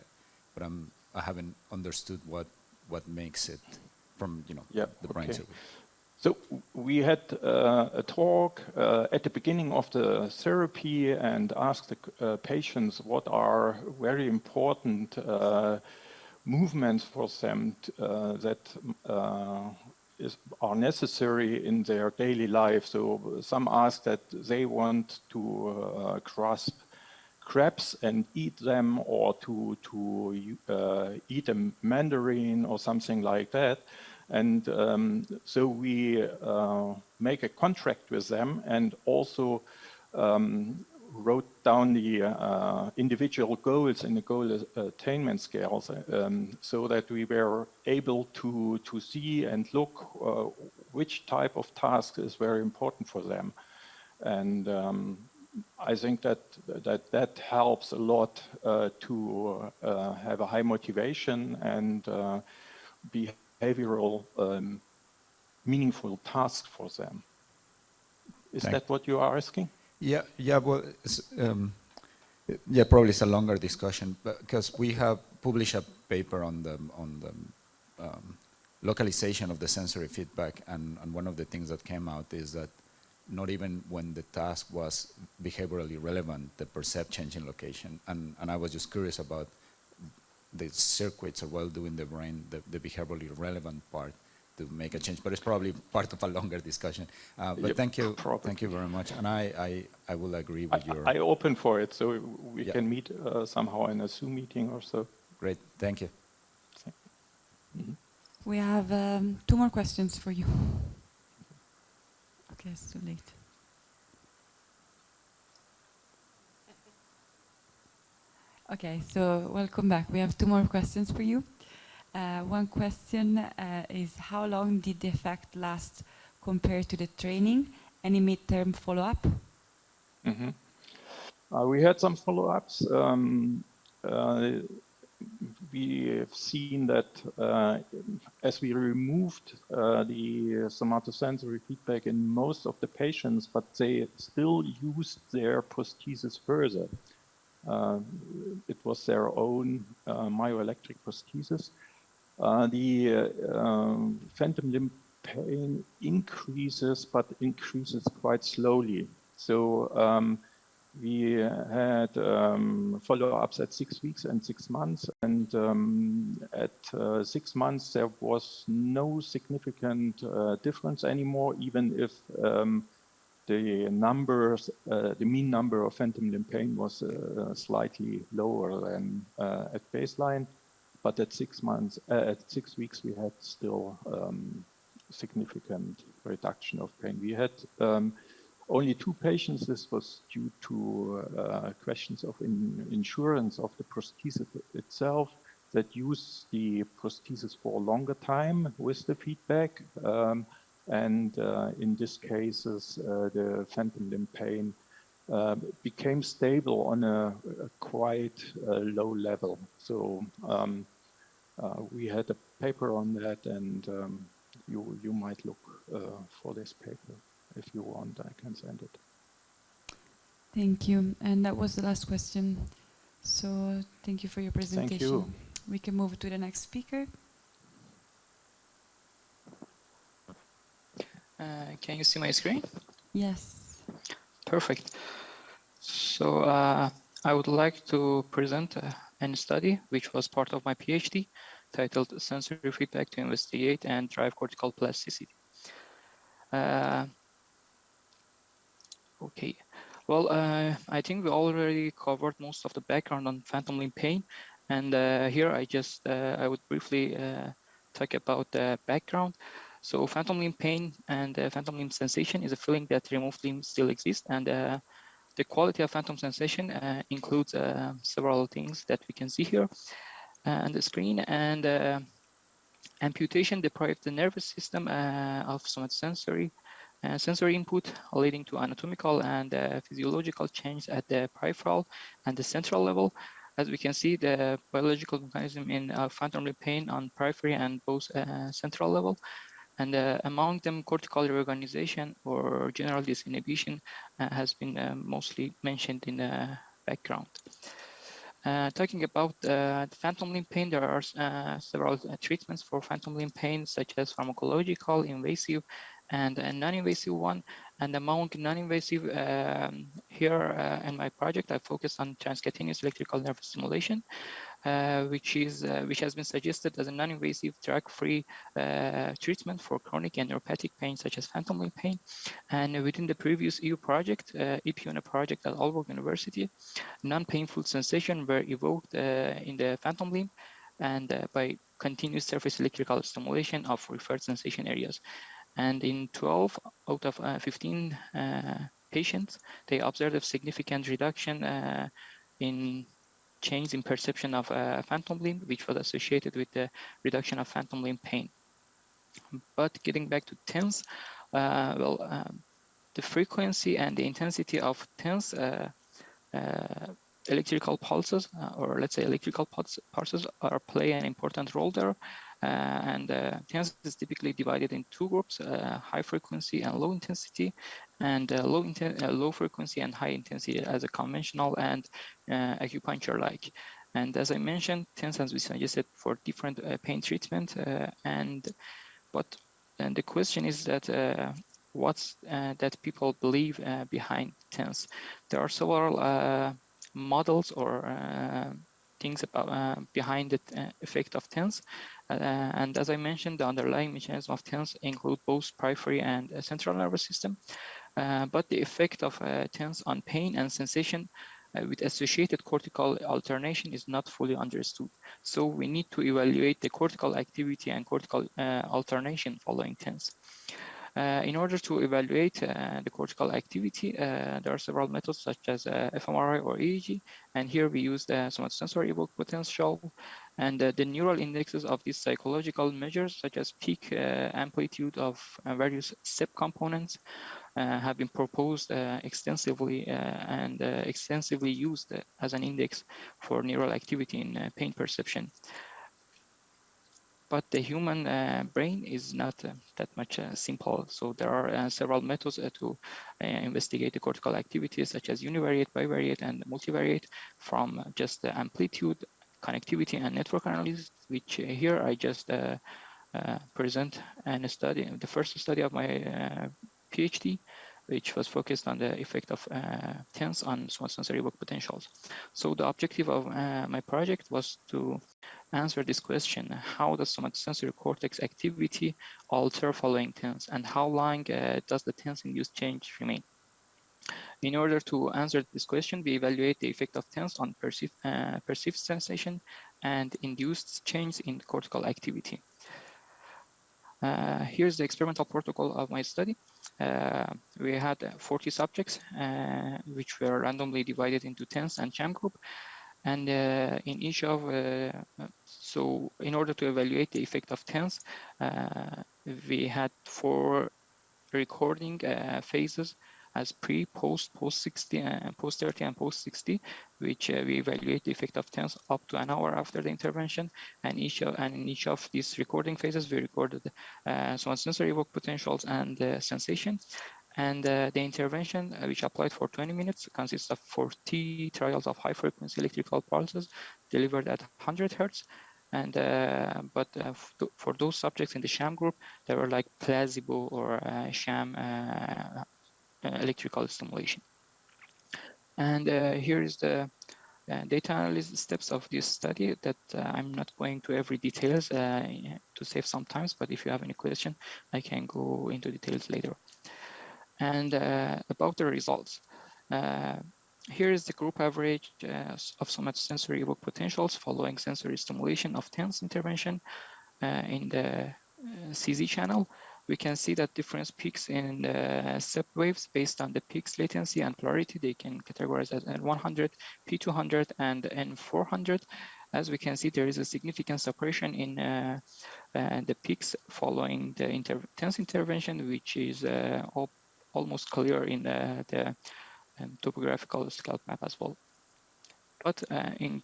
haven't understood what makes it from the brain survey. So we had a talk at the beginning of the therapy and asked the patients what are very important movements for them that are necessary in their daily life. So some asked that they want to grasp crabs and eat them, or to eat a mandarin or something like that. And so we make a contract with them, and also wrote down the individual goals in the goal attainment scales, so that we were able to see and look which type of task is very important for them. And I think that helps a lot to have a high motivation and behavioral meaningful task for them. Is that what you are asking? Yeah. Well, probably it's a longer discussion, because we have published a paper on the localization of the sensory feedback, and one of the things that came out is that not even when the task was behaviorally relevant, the percept change in location. And I was just curious about the circuits or what do in the brain, the behaviorally relevant part to make a change. But it's probably part of a longer discussion. But thank you very much. And I will agree with your... I open for it, so we can meet somehow in a Zoom meeting or so. Great, thank you. We have 2 more questions for you. Okay, it's too late. Okay, so welcome back. We have 2 more questions for you. One question is, how long did the effect last compared to the training? Any midterm follow-up? We had some follow-ups. We have seen that as we removed the somatosensory feedback in most of the patients, but they still used their prosthesis further. It was their own myoelectric prosthesis. The phantom limb pain increases, but increases quite slowly. So we had follow-ups at 6 weeks and 6 months, and at 6 months there was no significant difference anymore, even if the numbers, the mean number of phantom limb pain was slightly lower than at baseline. But at 6 months, at 6 weeks, we had still significant reduction of pain. We had only 2 patients. This was due to questions of insurance of the prosthesis itself that use the prosthesis for a longer time with the feedback. And in these cases, the phantom limb pain became stable on a quite low level. So we had a paper on that, and you might look for this paper. If you want, I can send it. Thank you. And that was the last question. So thank you for your presentation. Thank you. We can move to the next speaker. Can you see my screen? Yes. Perfect. So I would like to present a study which was part of my PhD titled Sensory Feedback to Investigate and Drive Cortical Plasticity. Okay, well, I think we already covered most of the background on phantom limb pain, and here I would briefly talk about the background. So phantom limb pain and phantom limb sensation is a feeling that removed limbs still exist, and the quality of phantom sensation includes several things that we can see here on the screen, and amputation deprived the nervous system of somatosensory sensory input, leading to anatomical and physiological change at the peripheral and the central level. As we can see, the biological mechanism in phantom limb pain on periphery and both central level, and among them cortical reorganization or general disinhibition has been mostly mentioned in the background. Talking about the phantom limb pain, there are several treatments for phantom limb pain, such as pharmacological, invasive, and a non-invasive one. And among non-invasive, here in my project, I focus on transcutaneous electrical nerve stimulation, which has been suggested as a non-invasive, drug-free treatment for chronic and neuropathic pain, such as phantom limb pain. And within the previous EU project, EPUNA project at Aalborg University, non-painful sensation were evoked in the phantom limb and by continuous surface electrical stimulation of referred sensation areas. And in 12 out of 15 patients, they observed a significant reduction in change in perception of phantom limb, which was associated with the reduction of phantom limb pain. But getting back to TENS, the frequency and the intensity of TENS electrical pulses, or let's say electrical pulses, play an important role there. And TENS is typically divided in 2 groups, high frequency and low intensity, and low frequency and high intensity as a conventional and acupuncture-like. And as I mentioned, TENS has been suggested for different pain treatment. And the question is that what's that people believe behind TENS. There are several models or things about behind the effect of TENS. And as I mentioned, the underlying mechanism of TENS include both periphery and central nervous system. But the effect of TENS on pain and sensation with associated cortical alternation is not fully understood. So we need to evaluate the cortical activity and cortical alternation following TENS. In order to evaluate the cortical activity, there are several methods such as fMRI or EEG, and here we use the somatosensory evoked potential, and the neural indexes of these psychological measures, such as peak amplitude of various SEP components, have been proposed extensively and extensively used as an index for neural activity in pain perception. But the human brain is not that much simple. So there are several methods to investigate the cortical activities, such as univariate, bivariate, and multivariate, from just the amplitude, connectivity, and network analysis, which here I just present and study, the first study of my PhD, which was focused on the effect of TENS on somatosensory evoked potentials. So the objective of my project was to answer this question: how does somatosensory cortex activity alter following TENS, and how long does the TENS-induced change remain? In order to answer this question, we evaluate the effect of TENS on perceived sensation and induced change in cortical activity. Here's the experimental protocol of my study. We had 40 subjects, which were randomly divided into TENS and sham group. And in each of, so in order to evaluate the effect of TENS, we had 4 recording phases as pre, post 60, post 30, and post 60, which we evaluate the effect of TENS up to an hour after the intervention. And in each of these recording phases, we recorded somatosensory evoked potentials and sensation. And the intervention, which applied for 20 minutes, consists of 40 trials of high-frequency electrical pulses delivered at 100 hertz. And for those subjects in the sham group, they were like placebo or sham electrical stimulation. And here is the data analysis steps of this study that I'm not going to every details to save some time, but if you have any question, I can go into details later. And about the results. Here is the group average of somatosensory evoked potentials following sensory stimulation of TENS intervention in the CZ channel. We can see that different peaks in the SEP waves based on the peaks latency and polarity. They can categorize as N100, P200, and N400. As we can see, there is a significant separation in the peaks following the TENS intervention, which is almost clear in the topographical scalp map as well. But in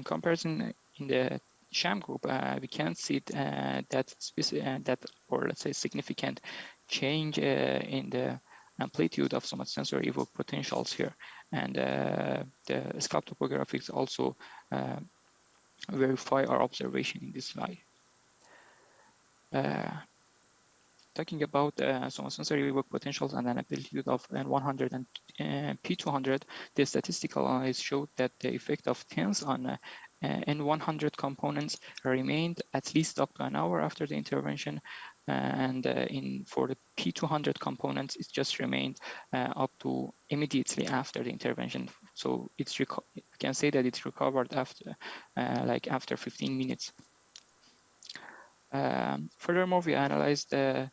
comparison, in the sham group, we can't see that, or let's say, significant change in the amplitude of somatosensory evoked potentials here. And the scalp topographics also verify our observation in this slide. Talking about somatosensory evoked potentials and an amplitude of N100 and P200, the statistical analysis showed that the effect of TENS on N100 components remained at least up to an hour after the intervention, and for the P200 components, it just remained up to immediately after the intervention. So it's you can say that it's recovered after after 15 minutes. Furthermore, we analyzed the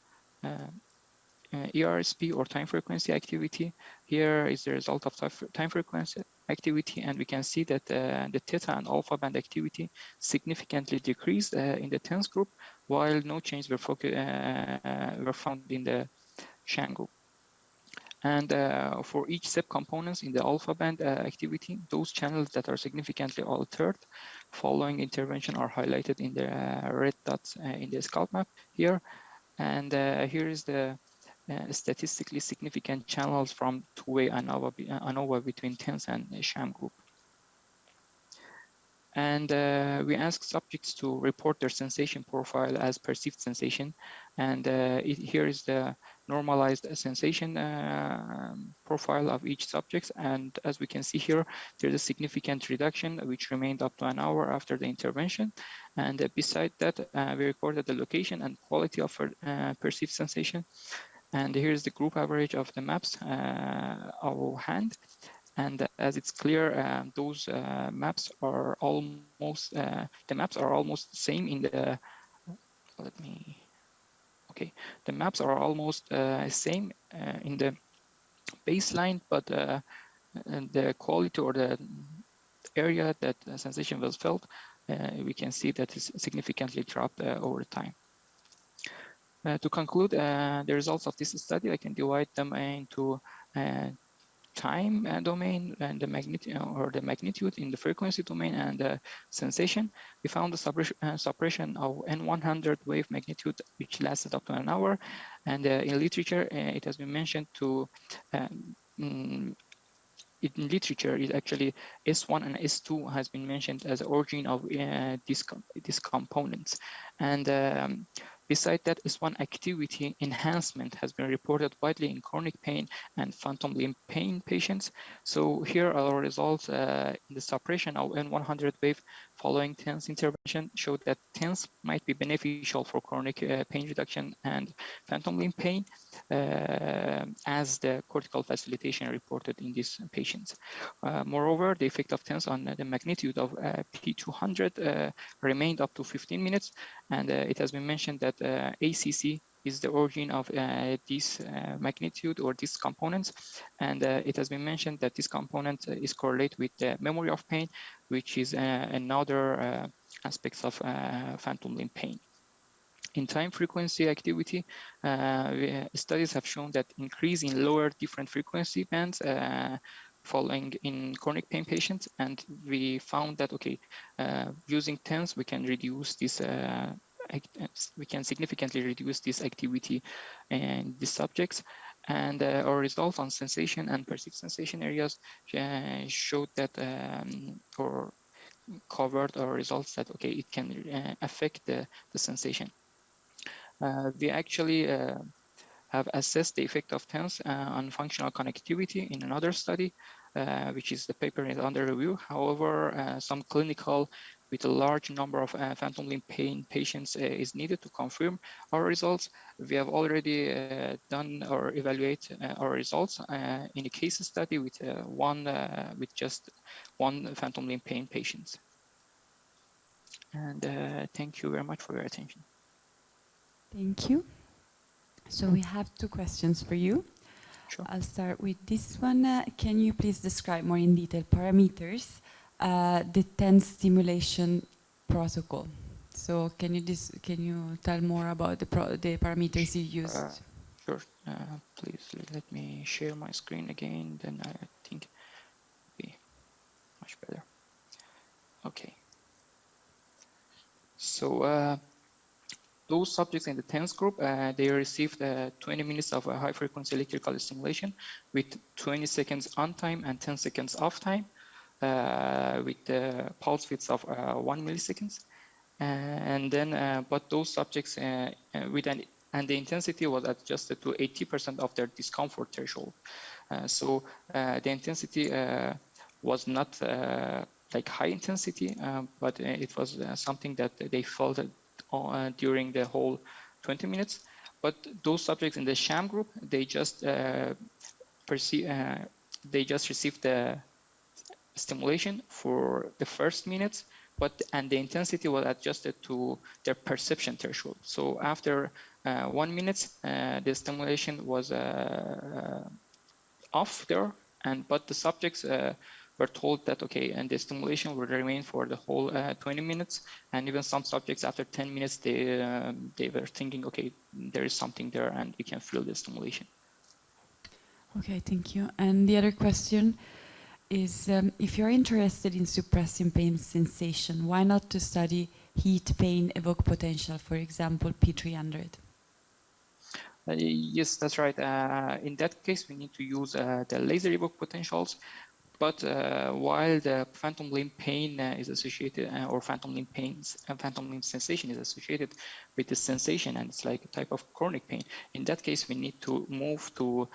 ERSP or time frequency activity. Here is the result of time frequency activity, and we can see that the theta and alpha band activity significantly decreased in the TENS group, while no change were found in the sham group. And for each SEP components in the alpha band activity, those channels that are significantly altered following intervention are highlighted in the red dots in the scalp map here. And here is the statistically significant channels from two-way ANOVA between TENS and sham group. And we ask subjects to report their sensation profile as perceived sensation. And here is the normalized sensation profile of each subject. And as we can see here, there's a significant reduction which remained up to an hour after the intervention. And beside that, we recorded the location and quality of perceived sensation. And here's the group average of the maps of hand. And as it's clear, those maps are almost the same in the. The maps are almost same in the baseline, but the quality or the area that the sensation was felt, we can see that is significantly dropped over time. To conclude the results of this study, I can divide them into time domain and the magnitude in the frequency domain and the sensation. We found the suppression of N100 wave magnitude, which lasted up to an hour. And in literature, it has been mentioned to in literature, it actually S1 and S2 has been mentioned as origin of these components. And beside that, S1 activity enhancement has been reported widely in chronic pain and phantom limb pain patients. So here are our results in the suppression of N100 wave following TENS intervention showed that TENS might be beneficial for chronic pain reduction and phantom limb pain, as the cortical facilitation reported in these patients. Moreover, the effect of TENS on the magnitude of P200 remained up to 15 minutes, and it has been mentioned that ACC is the origin of this magnitude or these components, and it has been mentioned that this component is correlated with the memory of pain, which is another aspect of phantom limb pain. In time frequency activity, studies have shown that increase in lower different frequency bands following in chronic pain patients, and we found that using TENS we can reduce this. We can significantly reduce this activity in these subjects, and our results on sensation and perceived sensation areas showed that or covered our results that it can affect the sensation. We actually have assessed the effect of TENS on functional connectivity in another study, which is the paper is under review. However, some clinical with a large number of phantom limb pain patients is needed to confirm our results. We have already done or evaluate our results in a case study with just one phantom limb pain patient. And thank you very much for your attention. Thank you. So we have two questions for you. Sure. I'll start with this one. Can you please describe more in detail parameters the TENS stimulation protocol? So can you tell more about the parameters you used? Sure. Please let me share my screen again. Then I think it will be much better. Okay. So those subjects in the TENS group, they received 20 minutes of high-frequency electrical stimulation with 20 seconds on time and 10 seconds off time, with the pulse widths of 1 millisecond. And then, but those subjects and the intensity was adjusted to 80% of their discomfort threshold. So the intensity was not like high intensity, but it was something that they felt during the whole 20 minutes. But those subjects in the sham group, they just received the stimulation for the first minutes, and the intensity was adjusted to their perception threshold. So after 1 minute, the stimulation was off there, but the subjects were told that and the stimulation will remain for the whole 20 minutes, and even some subjects after 10 minutes they were thinking, there is something there, and we can feel the stimulation. Okay, thank you. And the other question is, if you're interested in suppressing pain sensation, why not to study heat pain evoke potential, for example, P300? Yes, that's right. In that case, we need to use the laser evoke potentials. But while the phantom limb pain is associated, or phantom limb pains and phantom limb sensation is associated with the sensation, and it's like a type of chronic pain, in that case, we need to move to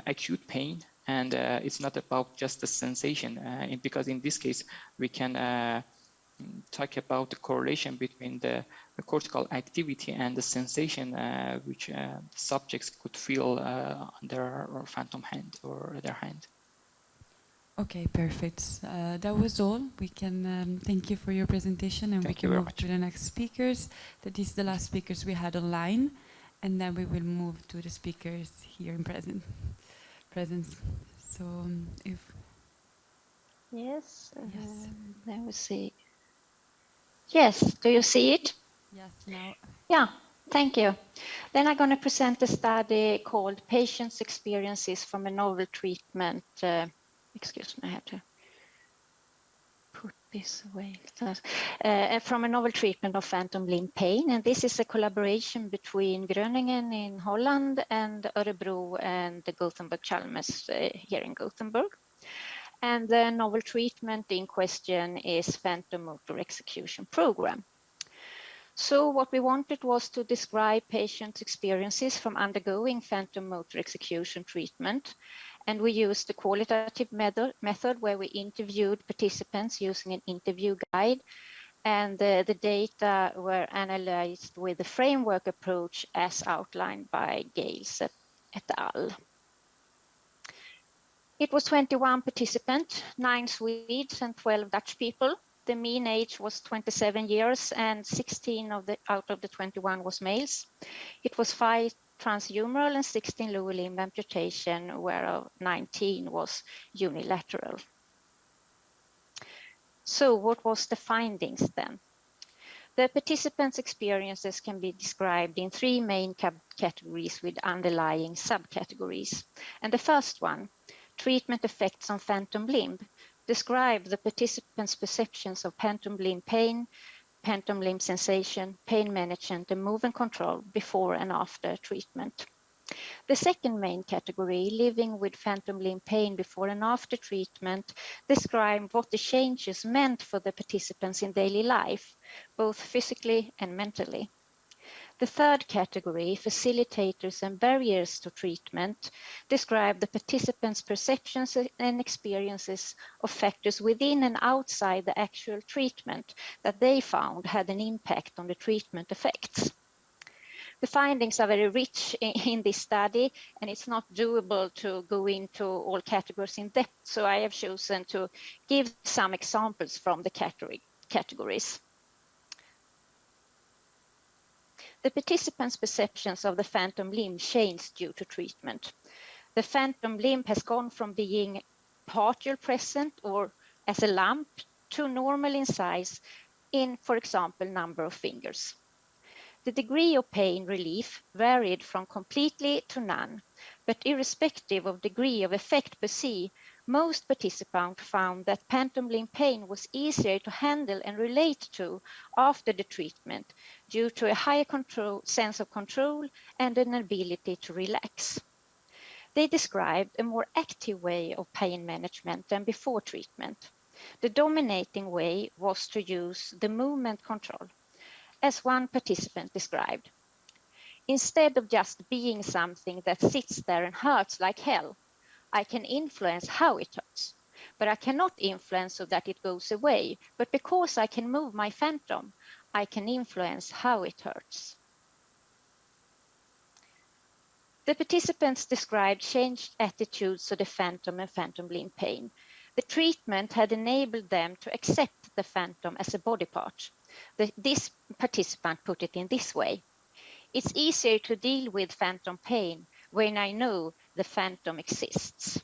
acute pain, and it's not about just the sensation, because in this case, we can talk about the correlation between the cortical activity and the sensation which subjects could feel on their phantom hand or their hand. Okay, perfect. That was all. We can thank you for your presentation, and we can move to the next speakers. That is the last speakers we had online, and then we will move to the speakers here in presence. So if yes, yes, let me see. Yes, do you see it? yes, now. Yeah, thank you. Then I'm going to present a study called Patients' Experiences from a Novel Treatment. Excuse me, I have to put this away. From a novel treatment of phantom limb pain. And this is a collaboration between Groningen in Holland and Örebro and the Gothenburg Chalmers here in Gothenburg. And the novel treatment in question is phantom motor execution program. So what we wanted was to describe patients' experiences from undergoing phantom motor execution treatment. And we used the qualitative method where we interviewed participants using an interview guide. And the data were analyzed with the framework approach as outlined by Gales et al. It was 21 participants, 9 Swedes and 12 Dutch people. The mean age was 27 years and 16 out of the 21 was males. It was 5 transhumeral and 16 lower limb amputation, whereof 19 was unilateral. So what was the findings then? The participants' experiences can be described in 3 main categories with underlying subcategories. And the first one, treatment effects on phantom limb, describe the participants' perceptions of phantom limb pain, phantom limb sensation, pain management, and movement control before and after treatment. The second main category, living with phantom limb pain before and after treatment, describe what the changes meant for the participants in daily life, both physically and mentally. The third category, facilitators and barriers to treatment, describe the participants' perceptions and experiences of factors within and outside the actual treatment that they found had an impact on the treatment effects. The findings are very rich in this study, and it's not doable to go into all categories in depth, so I have chosen to give some examples from the categories. The participants' perceptions of the phantom limb changed due to treatment. The phantom limb has gone from being partial present or as a lump to normal in size in, for example, number of fingers. The degree of pain relief varied from completely to none, but irrespective of degree of effect per se, most participants found that phantom limb pain was easier to handle and relate to after the treatment due to a higher sense of control and an ability to relax. They described a more active way of pain management than before treatment. The dominating way was to use the movement control, as one participant described. Instead of just being something that sits there and hurts like hell, I can influence how it hurts, but I cannot influence so that it goes away. But because I can move my phantom, I can influence how it hurts. The participants described changed attitudes to the phantom and phantom limb pain. The treatment had enabled them to accept the phantom as a body part. This participant put it in this way. It's easier to deal with phantom pain when I know the phantom exists.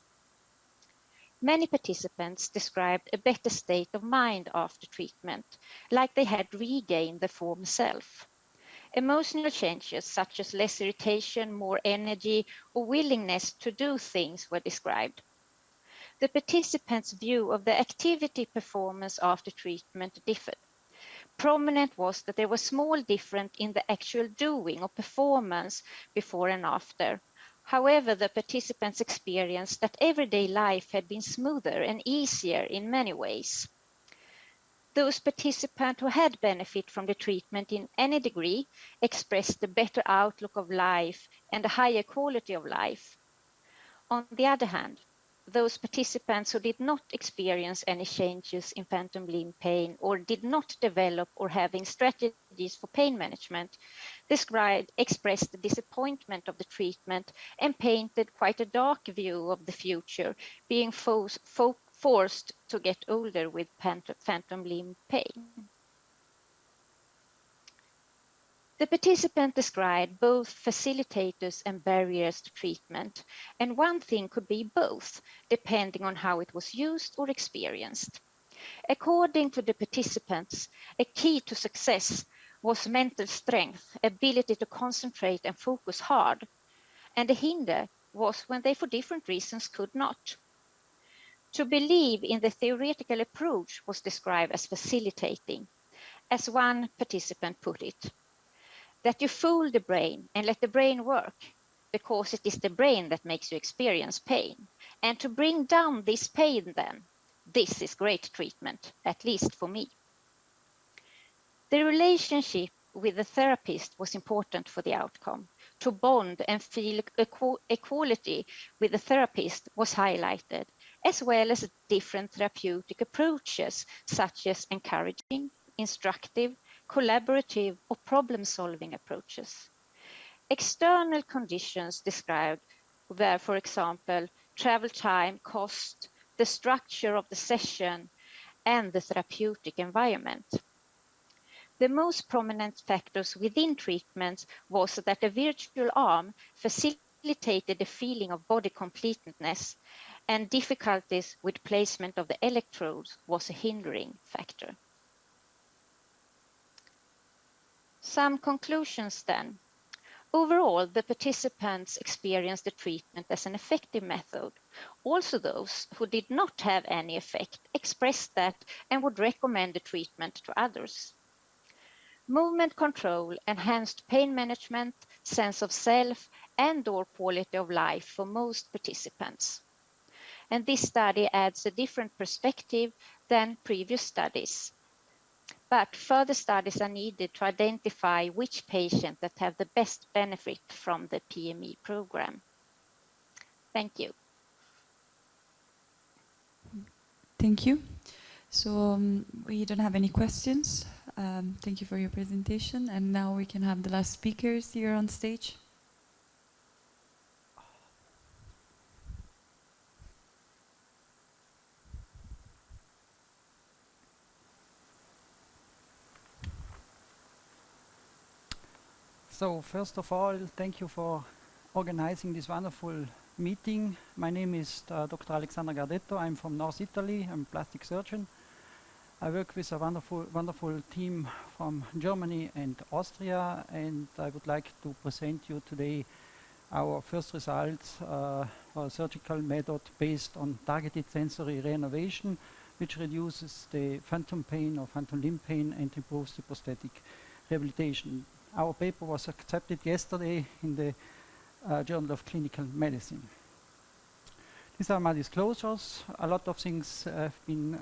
Many participants described a better state of mind after treatment, like they had regained the former self. Emotional changes such as less irritation, more energy, or willingness to do things were described. The participants' view of the activity performance after treatment differed. Prominent was that there was small difference in the actual doing or performance before and after. However, the participants experienced that everyday life had been smoother and easier in many ways. Those participants who had benefit from the treatment in any degree expressed a better outlook of life and a higher quality of life. On the other hand, those participants who did not experience any changes in phantom limb pain or did not develop or having strategies for pain management expressed the disappointment of the treatment and painted quite a dark view of the future, being forced to get older with phantom limb pain. The participant described both facilitators and barriers to treatment, and one thing could be both, depending on how it was used or experienced. According to the participants, a key to success was mental strength, ability to concentrate and focus hard, and the hinder was when they for different reasons could not. To believe in the theoretical approach was described as facilitating, as one participant put it, that you fool the brain and let the brain work, because it is the brain that makes you experience pain. And to bring down this pain then, this is great treatment, at least for me. The relationship with the therapist was important for the outcome. To bond and feel equality with the therapist was highlighted, as well as different therapeutic approaches, such as encouraging, instructive, collaborative, or problem-solving approaches. External conditions described were, for example, travel time, cost, the structure of the session, and the therapeutic environment. The most prominent factors within treatments was that a virtual arm facilitated the feeling of body completeness, and difficulties with placement of the electrodes was a hindering factor. Some conclusions then. Overall, the participants experienced the treatment as an effective method. Also, those who did not have any effect expressed that and would recommend the treatment to others. Movement control enhanced pain management, sense of self, and/or quality of life for most participants. And this study adds a different perspective than previous studies. But further studies are needed to identify which patients that have the best benefit from the PME program. Thank you. Thank you. So we don't have any questions. Thank you for your presentation. And now we can have the last speakers here on stage. So first of all, thank you for organizing this wonderful meeting. My name is Dr. Alexander Gardetto. I'm from North Italy. I'm a plastic surgeon. I work with a wonderful team from Germany and Austria, and I would like to present you today our first results, our surgical method based on targeted sensory reinnervation, which reduces the phantom pain or phantom limb pain and improves the prosthetic rehabilitation. Our paper was accepted yesterday in the Journal of Clinical Medicine. These are my disclosures. A lot of things have been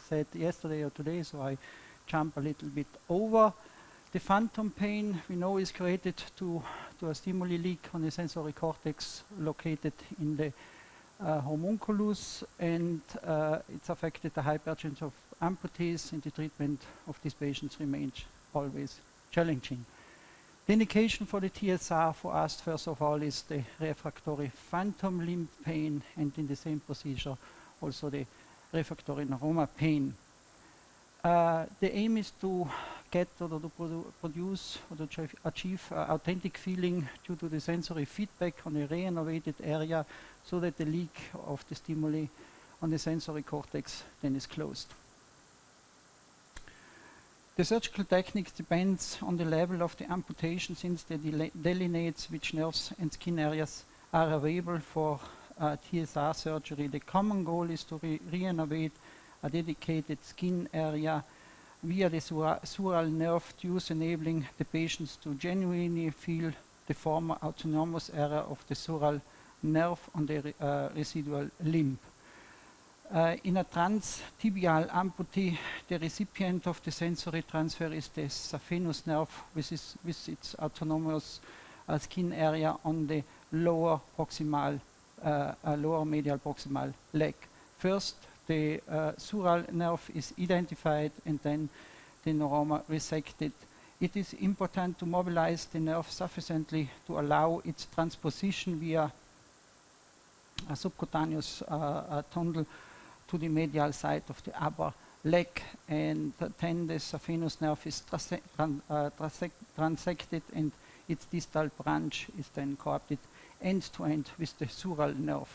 said yesterday or today, so I jump a little bit over. The phantom pain we know is created to a stimuli leak on the sensory cortex located in the homunculus, and it's affected the high percentage of amputees, and the treatment of these patients remains always challenging. The indication for the TSR for us, first of all, is the refractory phantom limb pain, and in the same procedure, also the refractory neuroma pain. The aim is to get or to produce or to achieve authentic feeling due to the sensory feedback on the reinnervated area, so that the leak of the stimuli on the sensory cortex then is closed. The surgical technique depends on the level of the amputation, since it delineates which nerves and skin areas are available for TSR surgery. The common goal is to reinnervate a dedicated skin area via the sural nerve, thus enabling the patients to genuinely feel the former autonomous area of the sural nerve on the residual limb. In a transtibial amputee, the recipient of the sensory transfer is the saphenous nerve with its autonomous skin area on the lower medial proximal leg. First, the sural nerve is identified and then the neuroma resected. It is important to mobilize the nerve sufficiently to allow its transposition via a subcutaneous tunnel to the medial side of the upper leg, and then the saphenous nerve is transected and its distal branch is then coapted end-to-end with the sural nerve.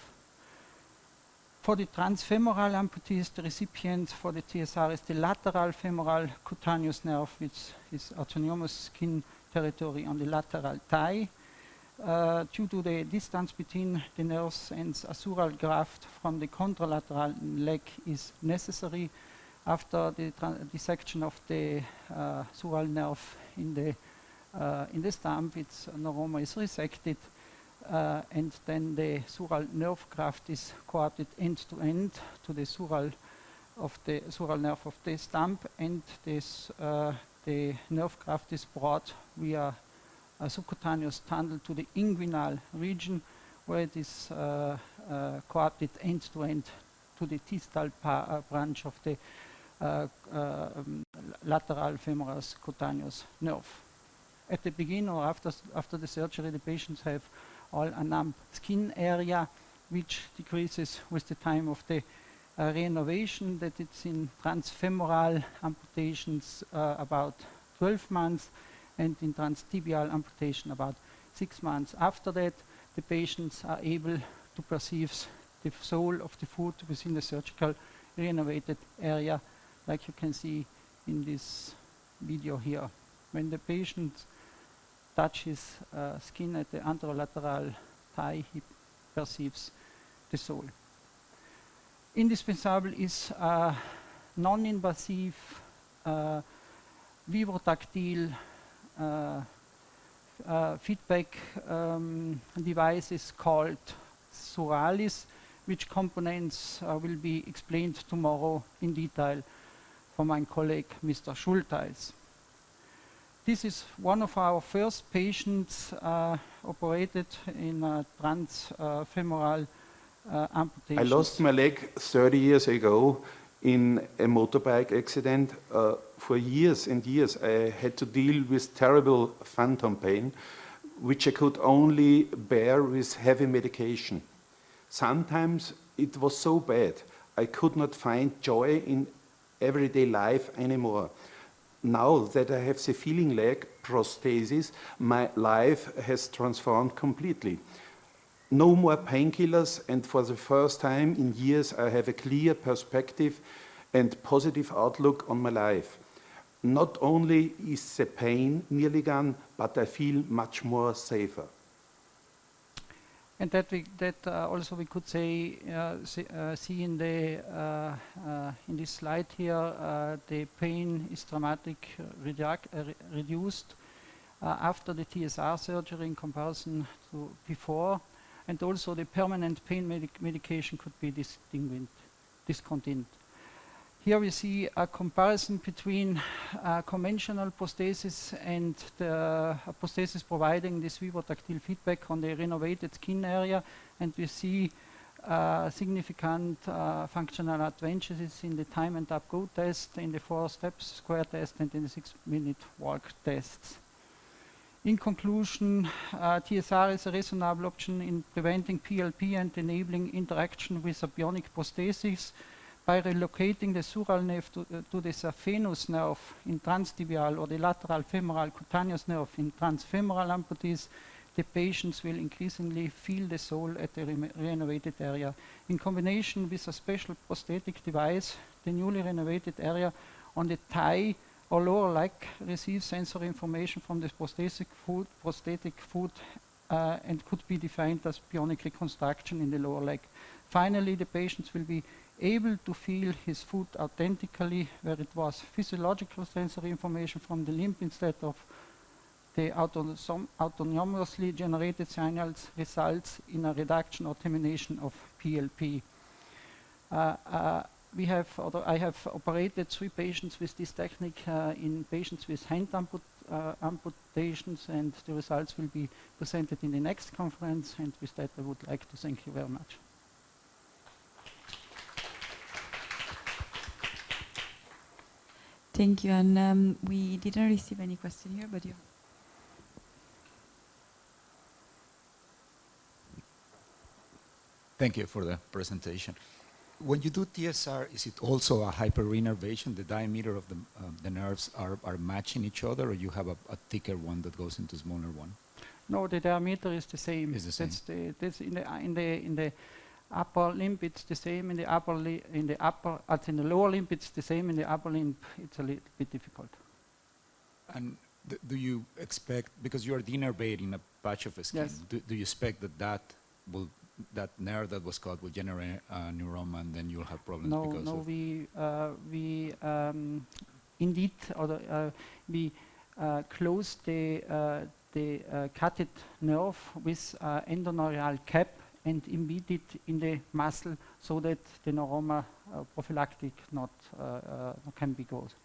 For the transfemoral amputees, the recipient for the TSR is the lateral femoral cutaneous nerve, which is autonomous skin territory on the lateral thigh. Due to the distance between the nerves and a sural graft from the contralateral leg is necessary. After the dissection of the sural nerve in the stump, its neuroma is resected, and then the sural nerve graft is coapted end-to-end to the sural nerve of the stump, and the nerve graft is brought via a subcutaneous tunnel to the inguinal region, where it is coapted end-to-end to the distal branch of the lateral femoral cutaneous nerve. At the beginning or after the surgery, the patients have all a numb skin area, which decreases with the time of the reinnervation. That it's in transfemoral amputations about 12 months, and in transtibial amputation about 6 months. After that, the patients are able to perceive the sole of the foot within the surgical reinnervated area, like you can see in this video here. When the patient touches skin at the anterolateral thigh, he perceives the sole. Indispensable is a non-invasive vibrotactile feedback device is called Suralis, which components will be explained tomorrow in detail from my colleague Mr. Schultheis. This is one of our first patients operated in a transfemoral amputation. I lost my leg 30 years ago in a motorbike accident. For years and years I had to deal with terrible phantom pain, which I could only bear with heavy medication. Sometimes it was so bad I could not find joy in everyday life anymore. Now that I have the feeling leg prosthesis, my life has transformed completely. No more painkillers, and for the first time in years I have a clear perspective and positive outlook on my life. Not only is the pain nearly gone, but I feel much more safer. And that also we could say, see in this slide here, the pain is dramatically reduced after the TSR surgery in comparison to before, and also the permanent pain medication could be discontinued. Here we see a comparison between conventional prosthesis and the prosthesis providing this vibrotactile feedback on the renovated skin area, and we see significant functional advantages in the time and up-go test, in the 4-step square test, and in the 6-minute walk tests. In conclusion, TSR is a reasonable option in preventing PLP and enabling interaction with a bionic prosthesis. By relocating the sural nerve to the saphenous nerve in transtibial or the lateral femoral cutaneous nerve in transfemoral amputees, the patients will increasingly feel the sole at the renovated area. In combination with a special prosthetic device, the newly renovated area on the thigh or lower leg receives sensory information from the prosthetic foot and could be defined as bionic reconstruction in the lower leg. Finally, the patients will be able to feel his foot authentically, where it was physiological sensory information from the limb instead of the autonomously generated signals results in a reduction or termination of PLP. I have operated 3 patients with this technique in patients with hand amputations, and the results will be presented in the next conference. And with that, I would like to thank you very much. Thank you. And we didn't receive any question here, but you. Thank you for the presentation. When you do TSR, is it also a hyper-reinnervation? The diameter of the nerves are matching each other, or you have a thicker one that goes into a smaller one? No, the diameter is the same. Is the same. That's in the upper limb it's the same. In the lower limb it's the same. In the upper limb it's a little bit difficult. And do you expect, because you are denervating a patch of skin, yes. do you expect that nerve that was cut will generate a neuroma, and then you'll have problems? Indeed, we close the cutted nerve with endoneural cap and embed it in the muscle so that the neuroma prophylactic not can be caused.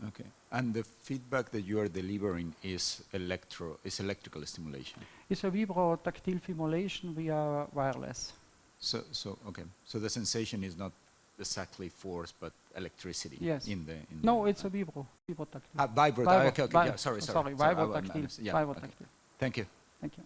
Okay. And the feedback that you are delivering is electrical stimulation? It's a vibro-tactile stimulation via wireless. So okay. So the sensation is not exactly force, but electricity. Yes. No, it's a vibro-tactile. Vibro. Okay. Yeah, sorry. Vibro-tactile. Yeah, Vibro-tactile. okay. Thank you. Thank you.